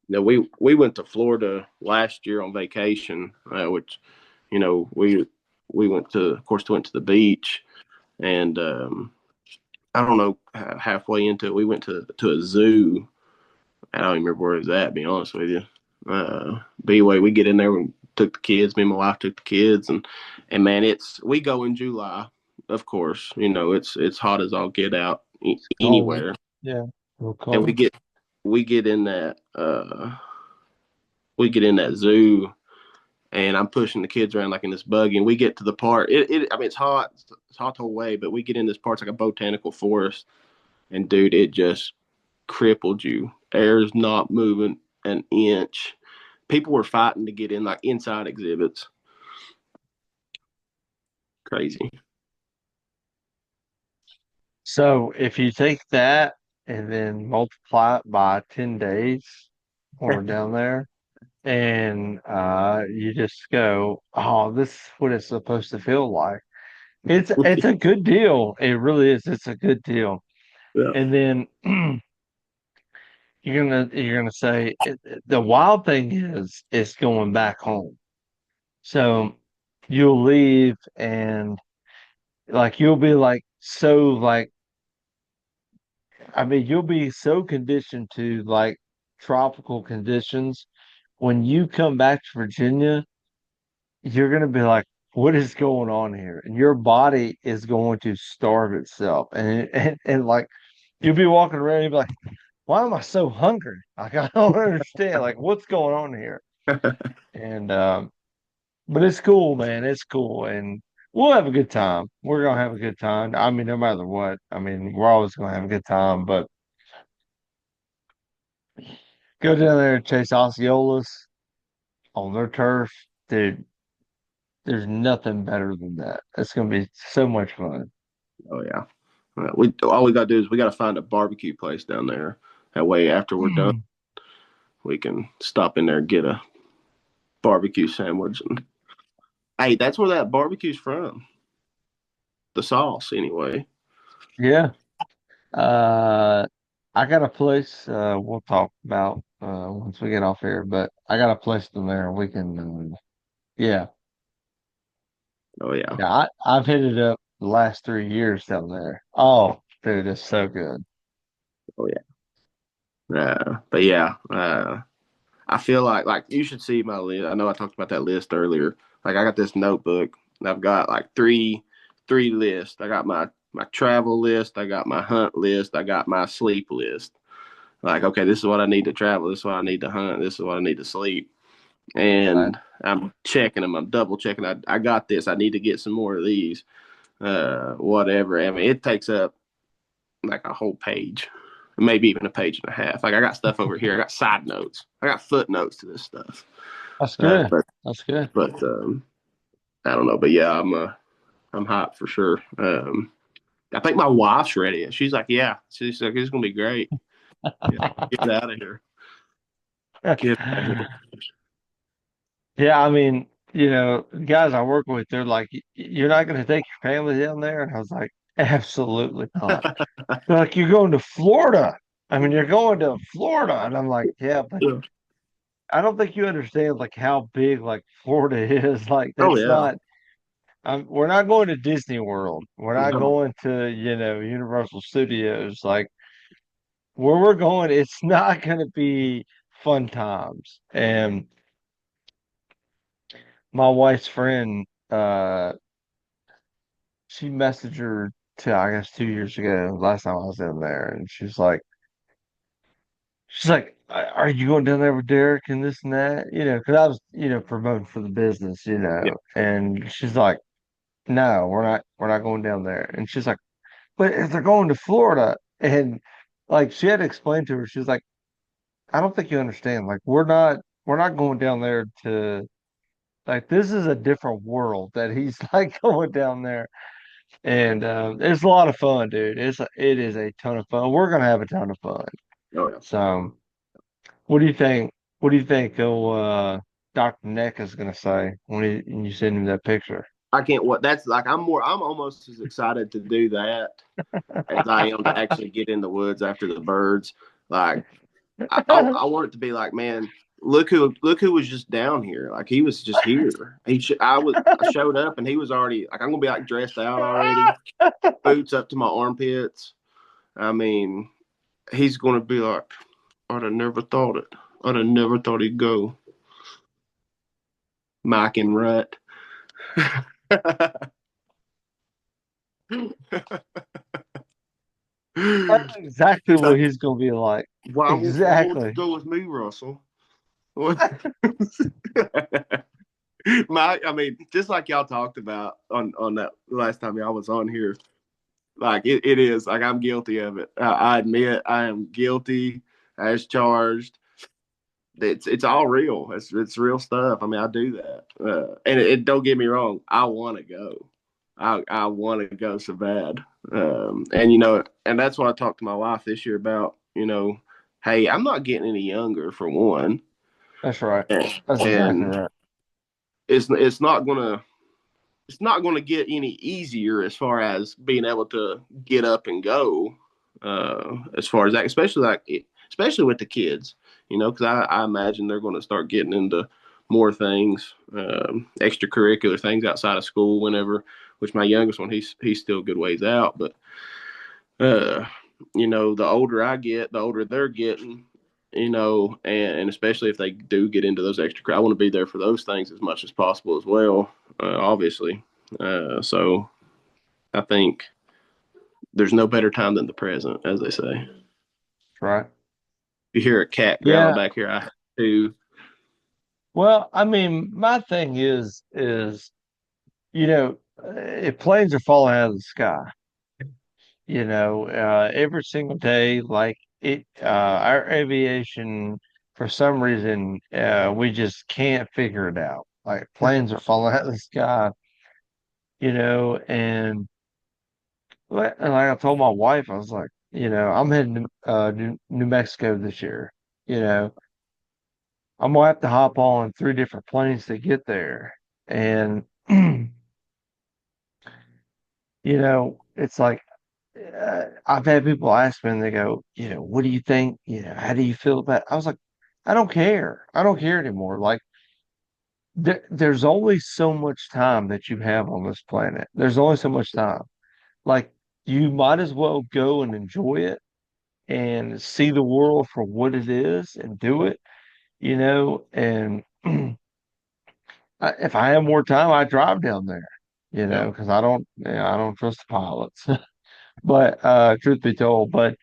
No, we went to Florida last year on vacation, which we went to, of course, went to the beach, and I don't know, halfway into it, we went to a zoo. I don't even remember where it was at. To be honest with you, but anyway, we get in there and took the kids. Me and my wife took the kids, and man, we go in July, of course. It's hot as all get out Cold. anywhere, Yeah. Real and cold. we get in that zoo, and I'm pushing the kids around like in this buggy, and we get to the part. I mean, it's hot the whole way, but we get in this part, it's like a botanical forest, and dude, it just crippled you. Air's not moving an inch. People were fighting to get in like inside exhibits. Crazy. So if you take that and then multiply it by 10 days when we're down there, and you just go, oh, this is what it's supposed to feel like. It's a good deal. It really is. It's a good deal. Yeah. And then you're gonna say the wild thing is going back home. So you'll leave and like you'll be like so like I mean, you'll be so conditioned to like tropical conditions. When you come back to Virginia, you're going to be like, what is going on here? And your body is going to starve itself. And like, you'll be walking around and you'll be like, why am I so hungry? Like, I don't understand. Like, what's going on here? And, but it's cool, man. It's cool. And we'll have a good time. We're going to have a good time. I mean, no matter what, I mean, we're always going to have a good time, but go down there and chase Osceolas on their turf, dude. There's nothing better than that. It's gonna be so much fun. Oh yeah. We all we got to do is we got to find a barbecue place down there. That way, after we're done, Mm. we can stop in there and get a barbecue sandwich. And hey, that's where that barbecue's from. The sauce, anyway. Yeah. Uh, I got a place. We'll talk about once we get off here. But I got a place down there. We can. Yeah, Oh yeah. yeah. I've hit it up the last 3 years down there. Oh, dude, it's so good. Oh yeah. But yeah. I feel like you should see my list. I know I talked about that list earlier. Like I got this notebook and I've got like three lists. I got my travel list, I got my hunt list, I got my sleep list. Like, okay, this is what I need to travel, this is what I need to hunt, this is what I need to sleep. Right. And I'm checking them, I'm double checking. I got this. I need to get some more of these. Whatever. I mean, it takes up like a whole page, maybe even a page and a half. Like I got stuff over here. I got side notes. I got footnotes to this stuff. That's Uh, good. but That's good. but I don't know. But yeah, I'm hot for sure. I think my wife's ready. She's like, yeah. She's like, it's gonna be great. Yeah, get out of here. Get out of here. Yeah, I mean, guys I work with, they're like, You're not going to take your family down there?" And I was like, "Absolutely not." They're like, "You're going to Florida. I mean, you're going to Florida." And I'm like, "Yeah, but Yeah. I don't think you understand like how big like Florida is. Like, Oh that's yeah. not, we're not going to Disney World. We're not No. going to, Universal Studios. Like, where we're going, it's not going to be fun times." And my wife's friend, she messaged her to, I guess, 2 years ago, last time I was in there, and she's like, "Are you going down there with Derek and this and that?" Because I was, promoting for the business, Yeah. and she's like, "No, we're not going down there." And she's like, "But if they're going to Florida," and like she had to explain to her, she's like, "I don't think you understand. Like, we're not going down there to like this is a different world that he's like going down there." And it's a lot of fun, dude. It is a ton of fun. We're gonna have a ton of fun. Oh yeah. So, what do you think? What do you think? Dr. Neck is gonna say when you send him that picture? I can't. What that's like. I'm almost as excited to do that as I am to actually get in the woods after the birds. Like I want it to be like, man, look who was just down here. Like he was just here. I showed up and he was already like I'm gonna be like dressed out already, boots up to my armpits. I mean, he's gonna be like, I'd have never thought it. I'd have never thought he'd go. Mike and Rut. That's exactly He's what like, he's gonna be like. why won't you Exactly. go with me, Russell? What? I mean, just like y'all talked about on that last time y'all was on here, like it is like I'm guilty of it. I admit I am guilty as charged. It's all real. It's real stuff. I mean, I do that, and don't get me wrong. I want to go. I want to go so bad, and and that's what I talked to my wife this year about. Hey, I'm not getting any younger for one, That's right. and, That's exactly and right. it's not gonna get any easier as far as being able to get up and go. As far as that, especially with the kids, because I imagine they're going to start getting into more things, extracurricular things outside of school. Whenever, which my youngest one, he's still a good ways out, but uh, the older I get, the older they're getting, and especially if they do get into those extra, I want to be there for those things as much as possible as well, obviously. So I think there's no better time than the present, as they say. Right. You hear a cat growling Yeah. back here, I do. Well, I mean, my thing is, if planes are falling out of the sky, every single day, like our aviation, for some reason, we just can't figure it out. Like planes are falling out of the sky, and like I told my wife, I was like, I'm heading to New Mexico this year. You know, I'm gonna have to hop on 3 different planes to get there. And it's like I've had people ask me and they go, what do you think? How do you feel about it? I was like, I don't care. I don't care anymore. Like there's only so much time that you have on this planet. There's only so much time. Like you might as well go and enjoy it and see the world for what it is and do it, and if I have more time, I drive down there, Yeah, because I don't trust the pilots. But truth be told, but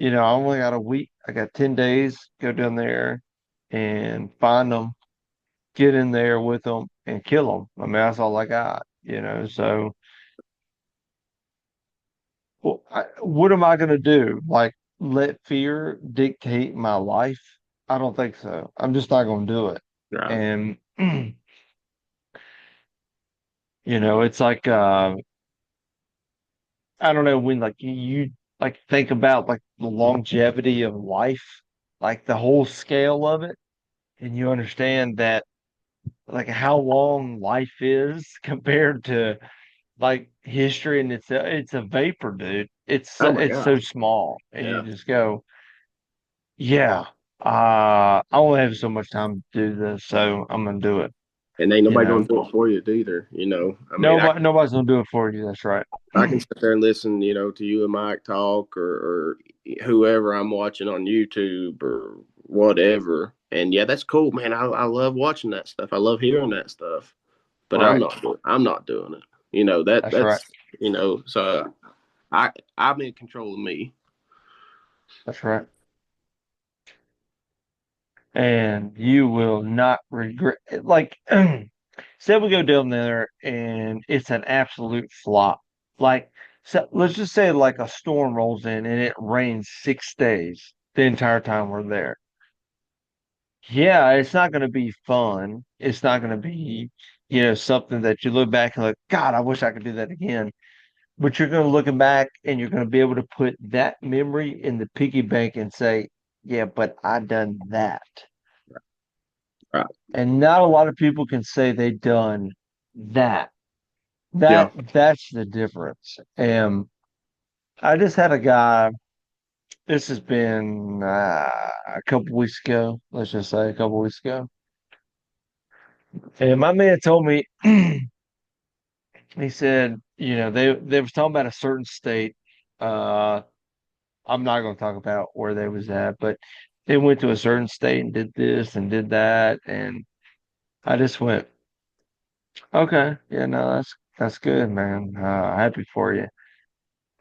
I only got a week. I got 10 days. Go down there and find them, get in there with them, and kill them. I mean, that's all I got. So, well, what am I going to do? Like, let fear dictate my life? I don't think so. I'm just not going to do it. right. And, it's like, I don't know when, like, you like think about like the longevity of life, like the whole scale of it, and you understand that like how long life is compared to like history, and it's a vapor, dude. Oh my It's so gosh. small, and you Yeah. just go, yeah, I only have so much time to do this, so I'm gonna do it. And ain't You nobody know, gonna do it for you either. I mean, nobody's gonna do it for you. That's right. I can sit there and listen, to you and Mike talk, or whoever I'm watching on YouTube or whatever. And yeah, that's cool, man. I love watching that stuff. I love hearing that stuff. But Right. I'm not doing it. That That's right. so I'm in control of me. That's right. And you will not regret like say we go down there and it's an absolute flop. Like so let's just say like a storm rolls in and it rains 6 days the entire time we're there. Yeah, it's not going to be fun. It's not going to be, something that you look back and like, God, I wish I could do that again. But you're going to looking back and you're going to be able to put that memory in the piggy bank and say, yeah, but I done that. Right. And not a lot of people can say they done that. Yeah. That's the difference. And I just had a guy, this has been a couple weeks ago, let's just say a couple weeks ago. And my man told me, he said, they was talking about a certain state. Uh, I'm not going to talk about where they was at, but they went to a certain state and did this and did that. And I just went, okay, yeah, no, that's good, man. Happy for you.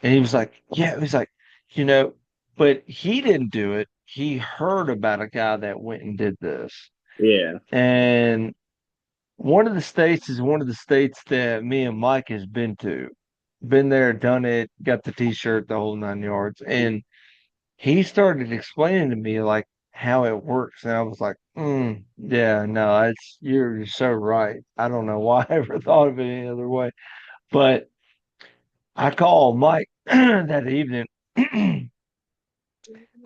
And he was like, yeah, he was like, you know, but he didn't do it. He heard about a guy that went and did this. Yeah. And one of the states is one of the states that me and Mike has been to. Been there, done it, got the t-shirt, the whole 9 yards. And he started explaining to me like how it works. And I was like, yeah, no, you're so right. I don't know why I ever thought of it any other way. But I called Mike that evening.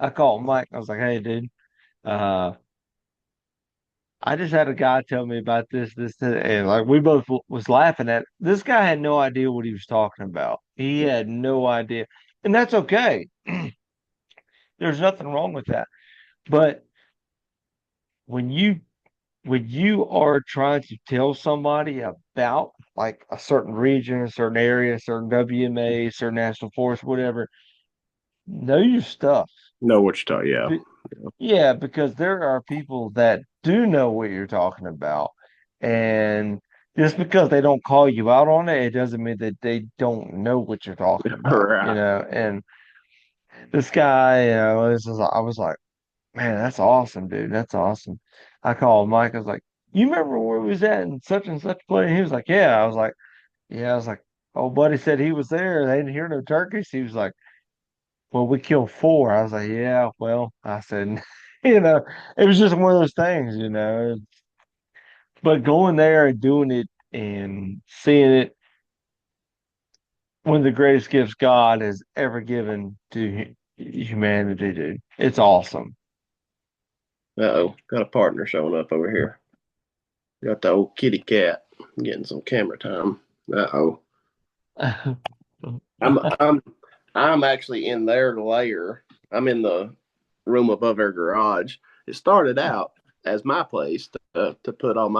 I called Mike. I was like, hey, dude, uh, I just had a guy tell me about this, and like we both was laughing at it. This guy had no idea what he was talking about. He had no idea, and that's okay. There's nothing wrong with that. But when you when you are trying to tell somebody about like a certain region, a certain area, a certain WMA, certain national forest, whatever, know your stuff. Know what you're talking. Yeah, Be- Yeah, because there are people that do know what you're talking about. And just because they don't call you out on it, it doesn't mean that they don't know what you're talking about, right. And this guy, I was like, man, that's awesome, dude. That's awesome. I called Mike. I was like, you remember where we was at in such and such place? And he was like, yeah. I was like, yeah. I was like, oh, buddy said he was there. They didn't hear no turkeys. He was like, well, we killed four. I was like, yeah, well, I said, it was just one of those things. But going there and doing it and seeing it, one of the greatest gifts God has ever given to humanity, dude. It's awesome. Uh-oh, got a partner showing up over here. Got the old kitty cat getting some camera time. Uh-oh. I'm I'm I'm actually in their lair. I'm in the room above their garage. It started out as my place to put all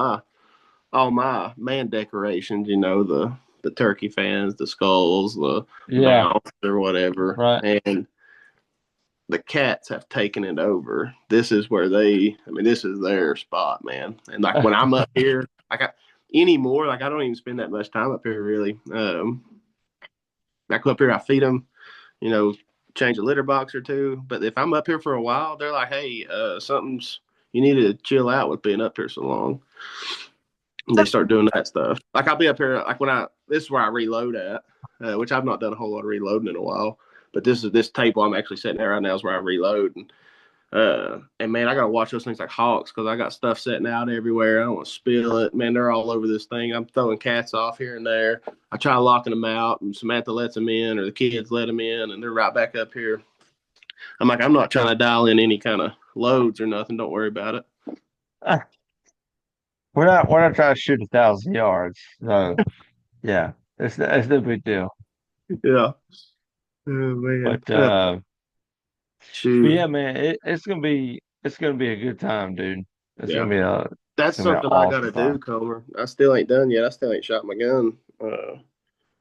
my man decorations, the turkey fans, the skulls, the Yeah, mounts or whatever. right. And the cats have taken it over. This is where this is their spot, man. And like when I'm up here, anymore, like I don't even spend that much time up here really. I come up here, I feed them, you know, change a litter box or two. But if I'm up here for a while, they're like, hey, you need to chill out with being up here so long. And they start doing that stuff. Like I'll be up here, like this is where I reload at, which I've not done a whole lot of reloading in a while. But this table I'm actually sitting there right now is where I reload. And man, I gotta watch those things like hawks because I got stuff sitting out everywhere. I don't want to spill it. Man, they're all over this thing. I'm throwing cats off here and there. I try locking them out, and Samantha lets them in, or the kids let them in, and they're right back up here. I'm like, I'm not trying to dial in any kind of loads or nothing. Don't worry about it. We're not trying to shoot 1,000 yards. So yeah, it's no big deal. Yeah. Oh man. But Shoot. yeah, man, it's gonna be a good time, dude. It's Yeah. gonna be a it's That's gonna be an something I awesome gotta do, time. Comer. I still ain't done yet. I still ain't shot my gun.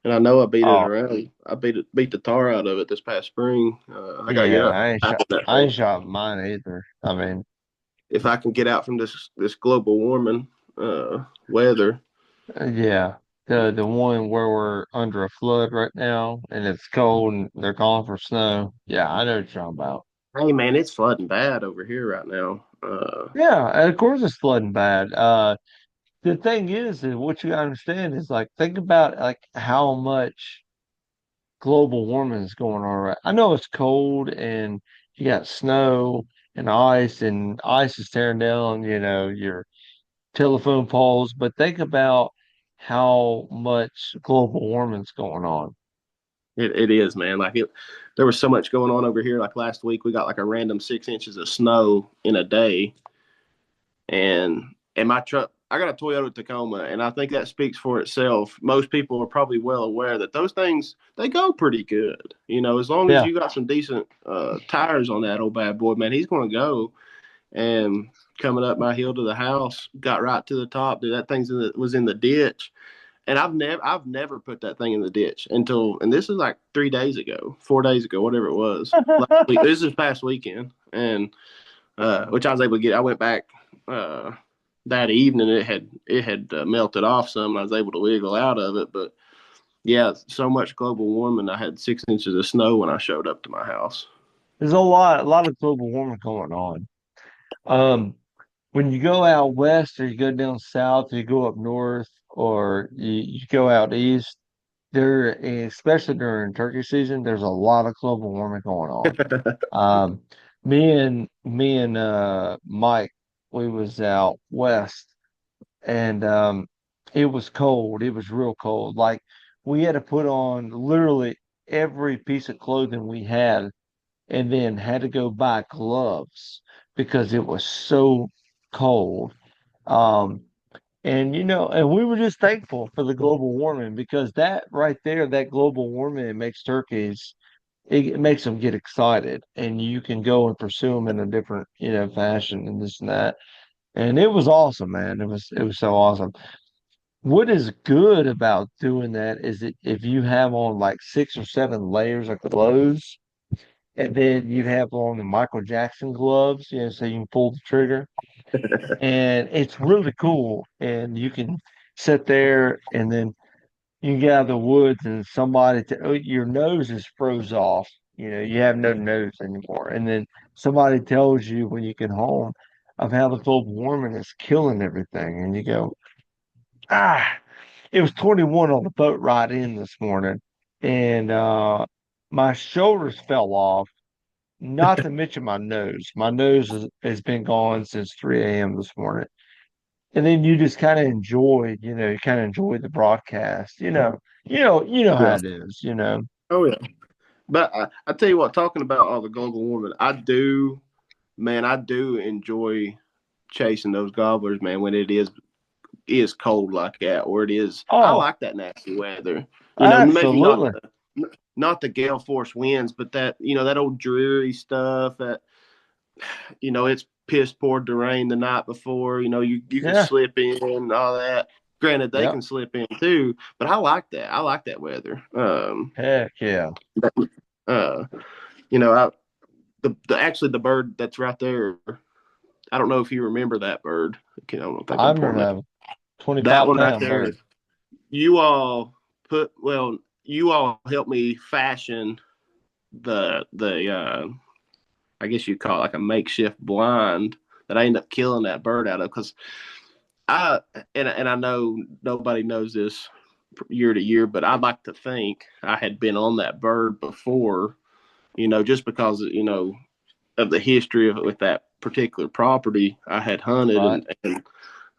And I know I beat it Oh around. I beat the tar out of it this past spring. I gotta get yeah, up tapping that I thing. ain't shot mine either. I mean, If I can get out from this global warming weather. yeah, the one where we're under a flood right now and it's cold and they're calling for snow. Yeah, I know what you're talking about. Hey man, it's flooding bad over here right now. Yeah, and of course it's flooding bad. The thing is what you gotta understand is like think about like how much global warming is going on right. I know it's cold and you got snow and ice is tearing down, your telephone poles, but think about how much global warming's going on. it is, man. There was so much going on over here. Like last week, we got like a random 6 inches of snow in a day, and my truck. I got a Toyota Tacoma, and I think that speaks for itself. Most people are probably well aware that those things they go pretty good. As long as Yeah. you got some decent tires on that old bad boy, man, he's going to go. And coming up my hill to the house, got right to the top. Dude, that was in the ditch, and I've never put that thing in the ditch and this is like 3 days ago, 4 days ago, whatever it was. This is past weekend, and which I was able to get. I went back uh, that evening. It had melted off some, and I was able to wiggle out of it. But yeah, so much global warming. I had 6 inches of snow when I showed up to my house. There's a lot of global warming going on. Um, when you go out west or you go down south or you go up north or you go out east, there, especially during turkey season, there's a lot of global warming going on. Um, me and Mike, we was out west and it was cold. It was real cold. Like we had to put on literally every piece of clothing we had and then had to go buy gloves because it was so cold. Um, and we were just thankful for the global warming because that right there, that global warming, it makes turkeys, it makes them get excited and you can go and pursue them in a different, fashion and this and that. And it was awesome, man. It was so awesome. What is good about doing that is that if you have on like 6 or 7 layers of clothes, and then you'd have on the Michael Jackson gloves, so you can pull the trigger, and it's really cool. And you can sit there, and then you get out of the woods, and your nose is froze off. You have no nose anymore, and then somebody tells you when you get home of how the global warming is killing everything, and you go, ah. It was 21 on the boat ride in this morning, and my shoulders fell off. Not to mention my nose. My nose has been gone since 3 a.m. this morning. And then you just kind of you kind of enjoy the broadcast. You know how Yeah. it is. Oh yeah. But I tell you what, talking about all the global warming, I do enjoy chasing those gobblers, man, when it is cold like that, or it is. I Oh, like that nasty weather. Maybe absolutely. not the gale force winds, but that old dreary stuff that it's piss poured the rain the night before. You can Yeah. slip in and all that. Granted, they Yep. can slip in too, but I like that. I like that weather. Heck yeah. Uh, you know, I, actually the bird that's right there. I don't know if you remember that bird. I don't think I I'm pulling remember that. that That 25 one right pound there. bird. You all you all helped me fashion the I guess you'd call it like a makeshift blind that I ended up killing that bird out of because I and I know nobody knows this year to year, but I'd like to think I had been on that bird before, just because of the history of it with that particular property I had hunted Right.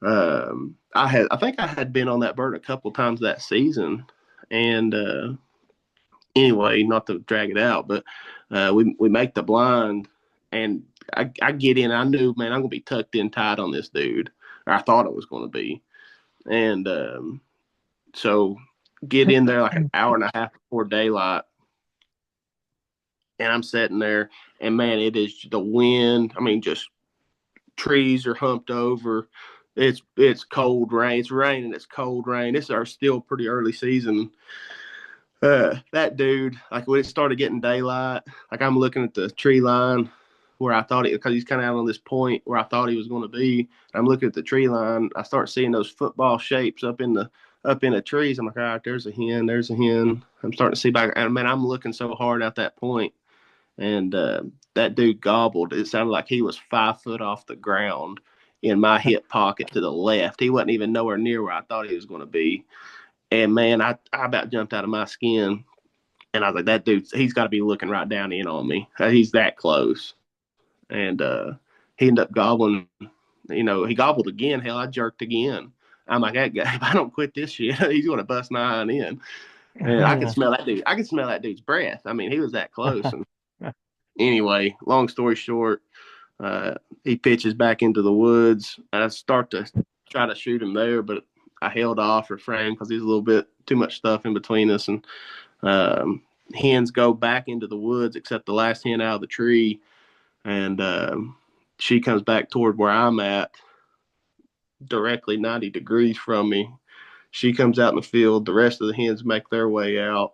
and I think I had been on that bird a couple times that season, and anyway, not to drag it out, but we make the blind, and I get in. I knew, man, I'm gonna be tucked in tight on this dude, or I thought it was gonna be, and so get in there like an hour and a half before daylight, and I'm sitting there, and man, it is the wind. I mean, just trees are humped over. It's cold rain. It's raining. It's cold rain. This is our still pretty early season. That dude, like when it started getting daylight, like I'm looking at the tree line where I thought because he's kind of out on this point where I thought he was going to be. I'm looking at the tree line. I start seeing those football shapes up in the trees. I'm like, all right, there's a hen. There's a hen. I'm starting to see back. And man, I'm looking so hard at that point, and that dude gobbled. It sounded like he was 5 foot off the ground in my hip pocket to the left. He wasn't even nowhere near where I thought he was going to be. And man, I about jumped out of my skin. And I was like, that dude, he's got to be looking right down in on me. He's that close. And he ended up gobbling. He gobbled again. Hell, I jerked again. I'm like, that guy, if I don't quit this shit, he's going to bust my eye in. And I could smell that dude. I could smell that dude's breath. I mean, he was that close. And anyway, long story short, uh, he pitches back into the woods. I start to try to shoot him there, but I held off, refrained because he's a little bit too much stuff in between us. And hens go back into the woods except the last hen out of the tree. And she comes back toward where I'm at, directly 90 degrees from me. She comes out in the field. The rest of the hens make their way out.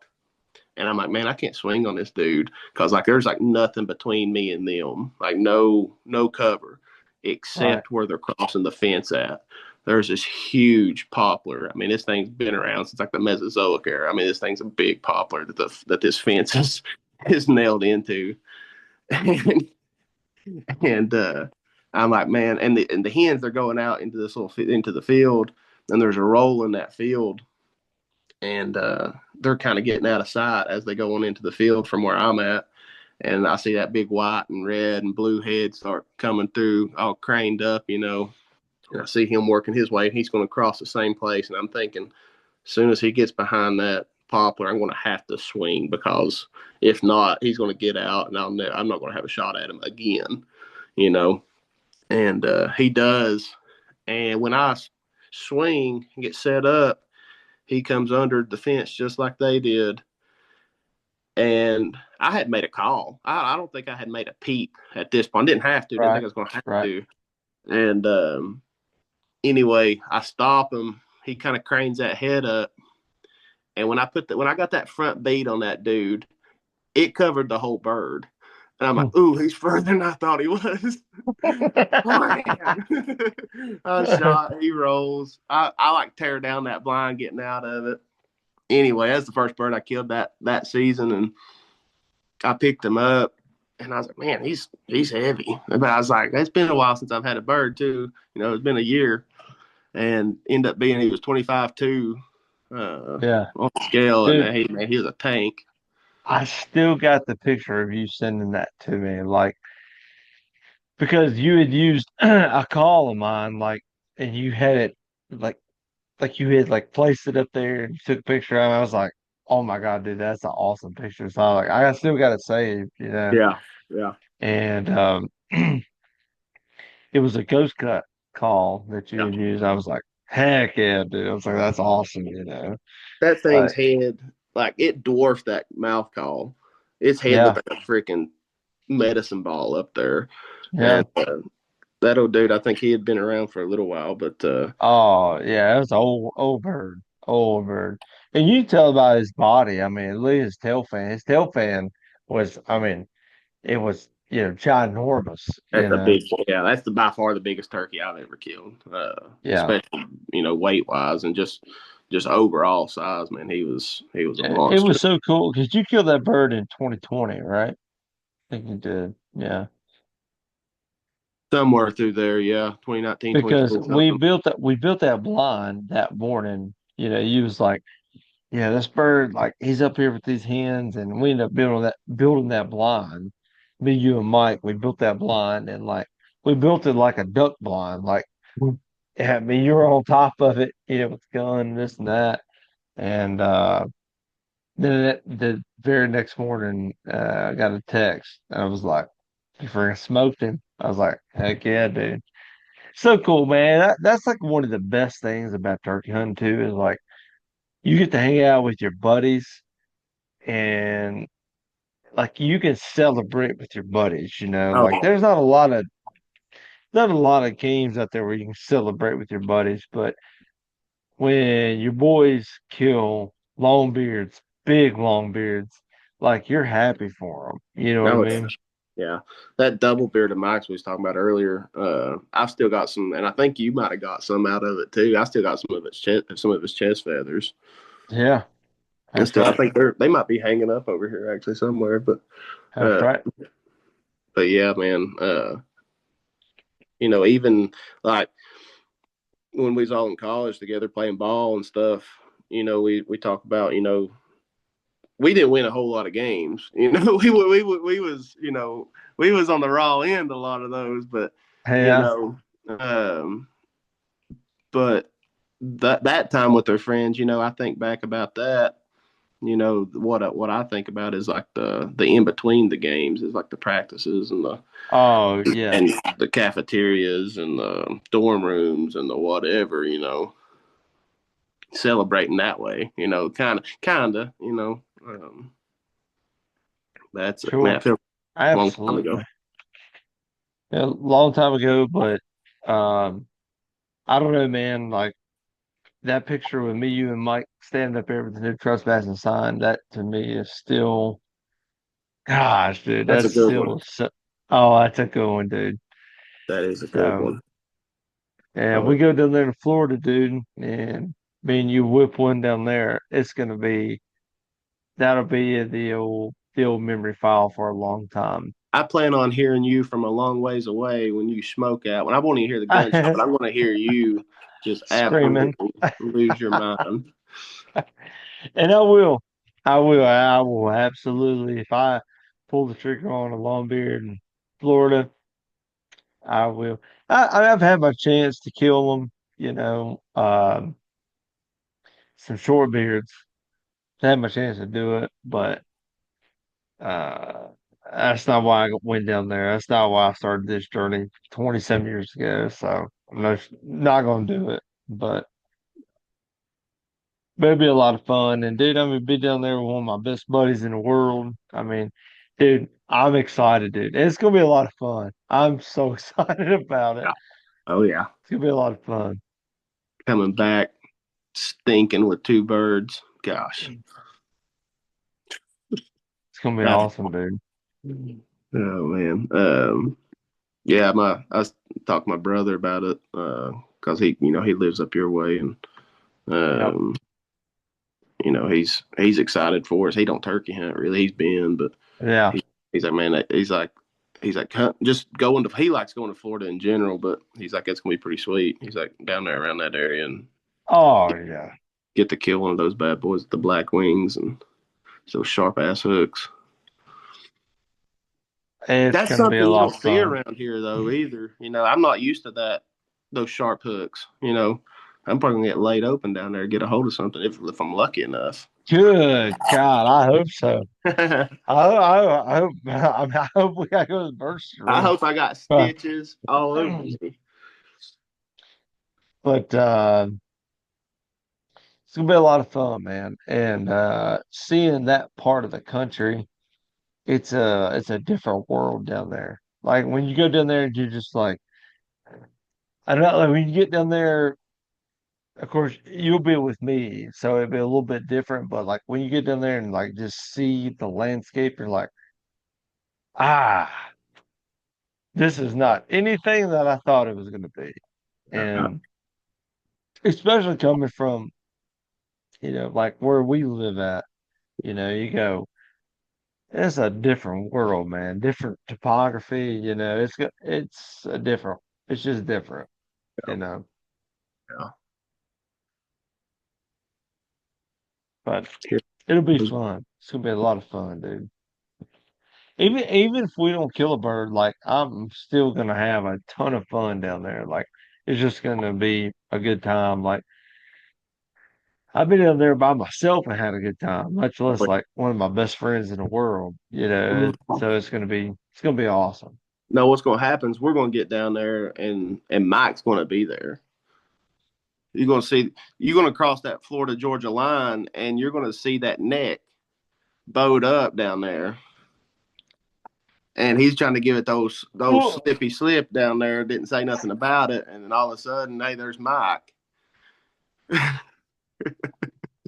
And I'm like, man, I can't swing on this dude because like there's like nothing between me and them, like no cover, Right. except where they're crossing the fence at. There's this huge poplar. I mean, this thing's been around since like the Mesozoic era. I mean, this thing's a big poplar that this fence is nailed into, and, and I'm like, man, and the hens they're going out into this into the field, and there's a roll in that field, and they're kind of getting out of sight as they go on into the field from where I'm at. And I see that big white and red and blue head start coming through, all craned up. And I see him working his way, and he's going to cross the same place. And I'm thinking, as soon as he gets behind that poplar, I'm going to have to swing because if not, he's going to get out, and I'm not going to have a shot at him again. You know, and he does. And when I swing and get set up, he comes under the fence just like they did. And I had made a call. I don't think I had made a peep at this point. I didn't have to. Didn't think Right. I was going to have Right. to. And anyway, I stop him. He kind of cranes that head up. And when I got that front beat on that dude, it covered the whole bird. And I'm like, ooh, he's further than I thought he was. Blam! I shot, he rolls. I like tear down that blind getting out of it. Anyway, that's the first bird I killed that season, and I picked him up, and I was like, man, he's heavy. But I was like, it's been a while since I've had a bird too. It's been a year, and ended up being he was 25-2 Yeah, on the scale, and dude, he was a tank. I still got the picture of you sending that to me, like because you had used a call of mine, like, and you had it like you had like placed it up there and you took a picture of it. I was like, oh my God, dude, that's an awesome picture. So I like I still got it saved. Yeah, yeah. And it was a ghost cut call that you Yeah. had used. I was like, heck yeah, dude. I was like, that's awesome. That thing's Like, head, like it dwarfed that mouth call. Its head yeah, looked like a freaking medicine ball up there. yeah. And that old dude, I think he had been around for a little while, but Oh yeah, it was old bird. Old bird. And you can tell by his body. I mean, look at his tail fan. His tail fan was, I mean, it was, ginormous, that's a big, yeah, that's by far the biggest turkey I've ever killed, Yeah. especially weight wise and just overall size. Man, he was a It monster. was so cool because you killed that bird in 2020, right? I think you did. Yeah. Somewhere through there, yeah, 2019, Because 2020, something. we built that blind that morning. You was like, yeah, this bird, like he's up here with these hens, and we ended up building that blind. Me, you, and Mike, we built that blind, and like we built it like a duck blind. Like, yeah, me, you were on top of it, with the gun, this and that, and then the very next morning, I got a text, and I was like, "You freaking smoked him!" I was like, "Heck yeah, dude!" So cool, man. That's like one of the best things about turkey hunting too, is like you get to hang out with your buddies and like you can celebrate with your buddies, Oh, like there's not a lot of games out there where you can celebrate with your buddies, but when your boys kill longbeards, big longbeards, like you're happy for them. You know what I oh yeah. mean? Yeah, that double bearded Mike's we was talking about earlier. I've still got some, and I think you might have got some out of it too. I still got some of his chest feathers. Yeah, And that's still, I right. think they might be hanging up over here actually somewhere. But That's uh, right. but yeah, man. Even like when we was all in college together playing ball and stuff. We talk about we didn't win a whole lot of games. We was on the raw end a lot of those, but you Yeah. know, um, but that time with their friends, I think back about that. What I think about is like the in between the games is like the practices and the Oh yeah. and the cafeterias and the dorm rooms and the whatever. Celebrating that way. Kind of. That's it, man. Sure. It feels a long time ago. Absolutely. A long time ago, but um, I don't know, man. Like that picture with me, you, and Mike standing up there with the no trespassing sign, that to me is still, gosh, dude, That's a that's good one. still so, oh, that's a good one, dude. That is a good So, one. and Oh, we go down there to Florida, dude, and me and you whip one down there. That'll be the old memory file for a long time. I plan on hearing you from a long ways away when you smoke out. When I won't even hear the gunshot, but I'm going to hear you just Screaming. absolutely lose your mind. And I will absolutely. If I pull the trigger on a long beard in Florida, I will. I've had my chance to kill them, some short beards. I had my chance to do it, but uh, that's not why I went down there. That's not why I started this journey 27 years ago. So I'm not going to do it, but it'd be a lot of fun. And dude, I'm gonna be down there with one of my best buddies in the world. I mean, dude, I'm excited, dude. It's gonna be a lot of fun. I'm so excited about it. Yeah. Oh, yeah. It's gonna be a lot of fun. Coming back stinking with two birds. Gosh, It's gonna be that's awesome, dude. Oh man. Yeah, I was talking to my brother about it because he lives up your way, and Yep. um, he's excited for us. He don't turkey hunt really. He's been, but Yeah. he, he's like, man, he's like just going to. He likes going to Florida in general, but he's like, it's gonna be pretty sweet. He's like down there around that area and Oh yeah. get to kill one of those bad boys with the black wings and those sharp ass hooks. It's That's gonna be something a you lot don't of see fun. around here though either. I'm not used to that. Those sharp hooks. I'm probably gonna get laid open down there, get a hold of something if I'm lucky enough. Good God, I hope so. I I hope I hope we gotta go to the nursery room. hope I got Uh, stitches all over me. but it's gonna be a lot of fun, man. And seeing that part of the country, it's a different world down there. Like when you go down there, you're just like I don't know, like when you get down there, of course you'll be with me, so it'll be a little bit different. But like when you get down there and like just see the landscape, you're like, ah, this is not anything that I thought it was gonna be. Uh, And especially coming from, like where we live at, you go, it's a different world, man. Different topography, it's a different, it's just different, you know. yeah. But Here it'll be goes- fun. It's gonna be a lot of fun, dude. Even if we don't kill a bird, like I'm still gonna have a ton of fun down there. Like it's just gonna be a good time. Like I've been down there by myself and had a good time, much less like one of my best friends in the world, So it's gonna be awesome. No, what's gonna happen is we're gonna get down there and Mike's gonna be there. You're gonna cross that Florida Georgia line and you're gonna see that neck bowed up down there. And he's trying to give it those Well, slippy slip down there, didn't say nothing about it, and then all of a sudden, hey, there's Mike.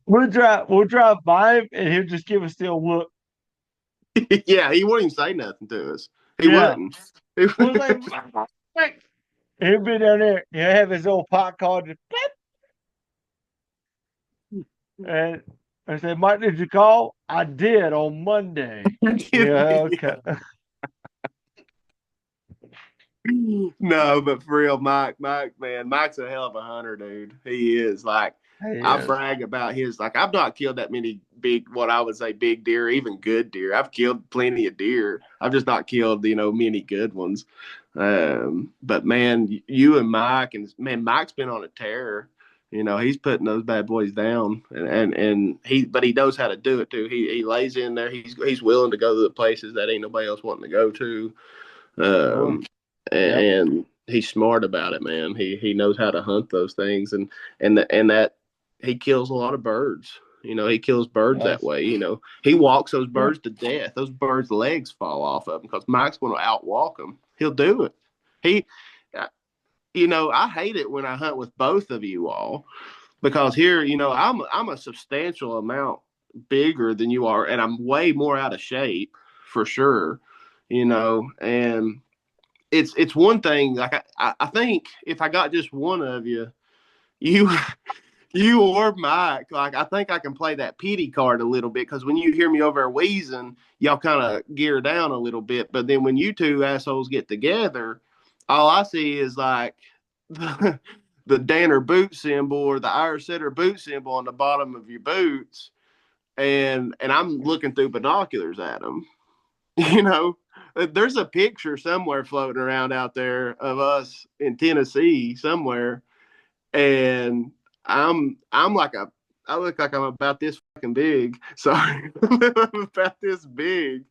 we'll drive by him and he'll just give us the old look. Yeah, he wouldn't even say nothing to us. He Yeah. wouldn't. We'll say, "Mike." He'll be down there, have his old pot called and I said, Mike, did you call? I did on Monday. Yeah, okay. No, but for real, Mike, man, Mike's a hell of a hunter, dude. He is. Like, He I is. brag about his. Like, I've not killed that many big, what I would say, big deer, even good deer. I've killed plenty of deer. I've just not killed, many good ones. But man, you and Mike, and man, Mike's been on a tear. He's putting those bad boys down, but he knows how to do it too. He lays in there. He's willing to go to the places that ain't nobody else wanting to go to. Sure. Um, Yep. and he's smart about it, man. He knows how to hunt those things, and that he kills a lot of birds. He kills birds that Yes. way. He walks those Yeah. birds to death. Those birds' legs fall off of him because Mike's going to outwalk them. He'll do it. He, I hate it when I hunt with both of you all because here, I'm a substantial amount bigger than you are, and I'm way more out of shape for sure. And it's one thing. Like I think if I got just one of you, you you or Mike, like I think I can play that pity card a little bit because when you hear me over there wheezing, y'all kind of gear down a little bit. But then when you two assholes get together, all I see is like the Danner boot symbol or the Irish setter boot symbol on the bottom of your boots, and I'm looking through binoculars at them. you know, there's a picture somewhere floating around out there of us in Tennessee somewhere, and I'm like I look like I'm about this fucking big. Sorry, I'm about this big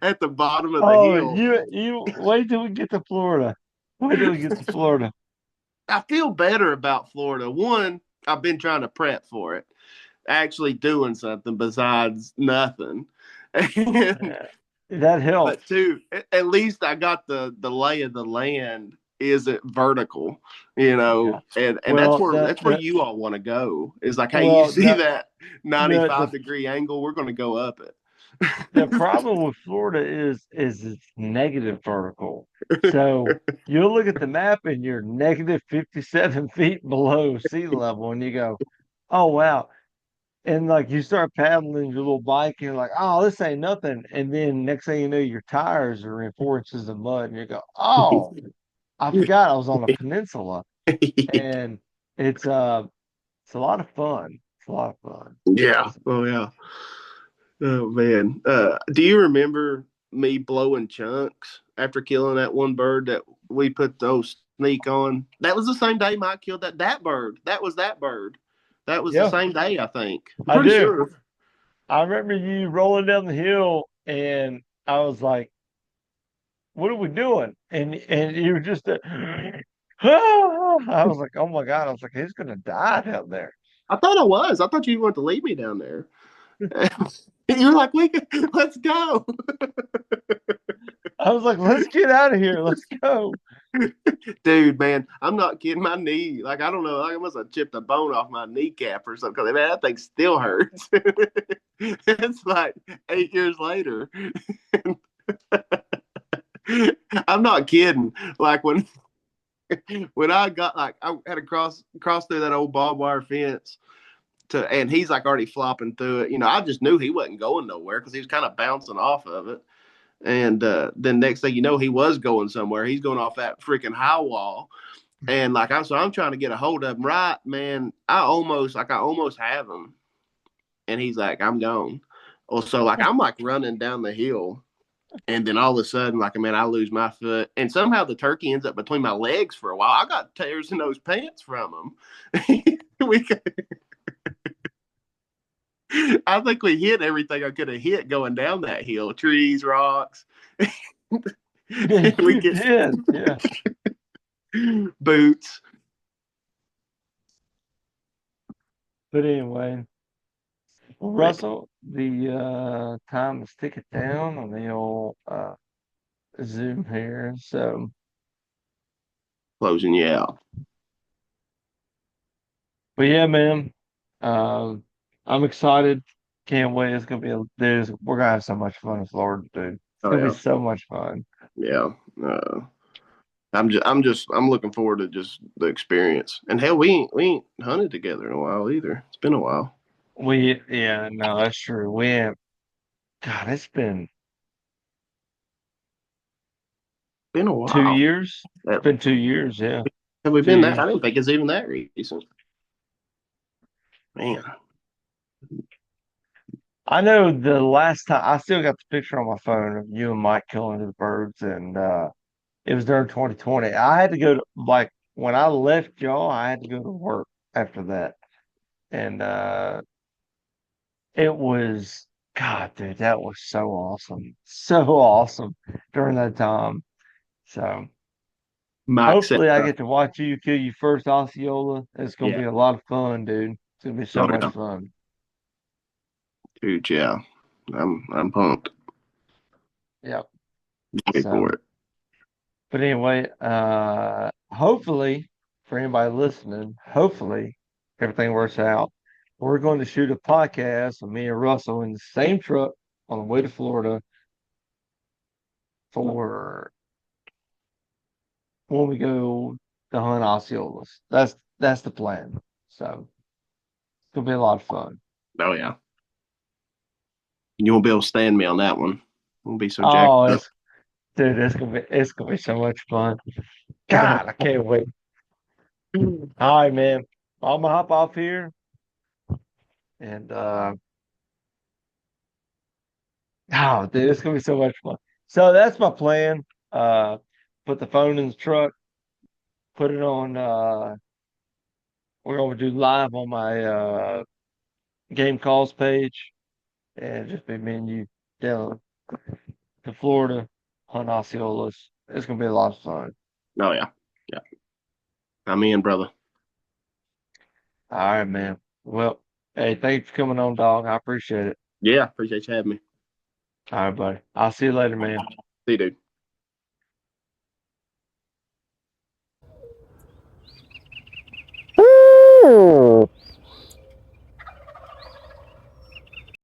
at the bottom of the Oh, hill. you wait till we get to Florida. Wait till we get to Florida. I feel better about Florida. One, I've been trying to prep for it, actually doing something besides nothing. And Yeah, that but helps. two, at least I got the lay of the land isn't vertical, Yeah. and that's Well, where the that's where the you all want to go. Is like, hey, you well see the that the 95-degree angle? We're going to go up it. The problem with Florida is it's negative vertical. So you'll look at the map and you're negative 57 feet below sea level, and you go, "Oh wow!" And like you start paddling your little bike, and you're like, "Oh, this ain't nothing." And then next thing you know, your tires are in 4 inches of mud, and you go, "Oh, I forgot I was on a peninsula." And it's uh it's a lot of fun. It's a lot of fun. Yeah. Oh yeah. Oh man. Do you remember me blowing chunks after killing that one bird that we put those sneak on? That was the same day Mike killed that bird. That was that bird. That was the Yeah, same day, I think. I'm I pretty do. sure. I remember you rolling down the hill, and I was like, "What are we doing?" And you were just, I was like, "Oh my God!" I was like, "He's gonna die down there." I thought I was. I thought you wanted to leave me down there. You were like, let's go. I was like, "Let's get out of here. Let's go." Dude, man, I'm not kidding. My knee, like, I don't know, like I must have chipped a bone off my kneecap or something. Cause man, that thing still hurts. It's like 8 years later. I'm not kidding. Like when I got like I had to cross through that old barbed wire fence and he's like already flopping through it. I just knew he wasn't going nowhere because he was kind of bouncing off of it. And then next thing you know, he was going somewhere. He's going off that freaking high wall. And like I'm trying to get a hold of him, right, man. I almost have him, and he's like, I'm gone. Well, so like I'm like running down the hill, and then all of a sudden, like man, I lose my foot, and somehow the turkey ends up between my legs for a while. I got tears in those pants from him. we, I think we hit everything I could have hit going down that hill, trees, rocks. Yeah, We you get did. Yeah. boots. But anyway, Man, Russell, the time is ticking down on the old Zoom here. So, closing you out. but yeah, man, um, I'm excited. Can't wait. It's gonna be we're gonna have so much fun in Florida, dude. It's Oh gonna be yeah, so much fun. yeah. I'm looking forward to just the experience. And hell, we ain't hunted together in a while either. It's been a while. Yeah, no, that's true. We have, God, it's been Been a two while. years. It's been 2 years. Yeah, Have we two been that? years. I didn't think it's even that recent. Man, I know the last time I still got the picture on my phone of you and Mike killing the birds, and it was during 2020. I had to go to like when I left y'all, I had to go to work after that, and it was God, dude, that was so awesome during that time. So Mike said, hopefully, I get to watch you kill your first Osceola. It's gonna yeah, be a lot of fun, dude. It's gonna be so oh much yeah, fun. dude, yeah. I'm pumped. Yep. Wait for So. it. But anyway, hopefully, for anybody listening, hopefully everything works out. We're going to shoot a podcast of me and Russell in the same truck on the way to Florida for when we go to hunt Osceolas. That's the plan. So it's gonna be a lot of fun. Oh yeah, you won't be able to stand me on that one. Won't be so jacked Oh, up. it's gonna be so much fun. God, I can't wait. All right, man. I'm gonna hop off here and oh, dude, it's gonna be so much fun. So that's my plan. Uh, put the phone in the truck, put it on. We're gonna do live on my game calls page, and just be me and you down to Florida, hunt Osceolas. It's gonna be a lot of fun. Oh yeah, yeah. I'm in, brother. All right, man. Well, hey, thanks for coming on, dog. I appreciate it. Yeah, appreciate you having me. All right, buddy. I'll see you later, man. See you, dude.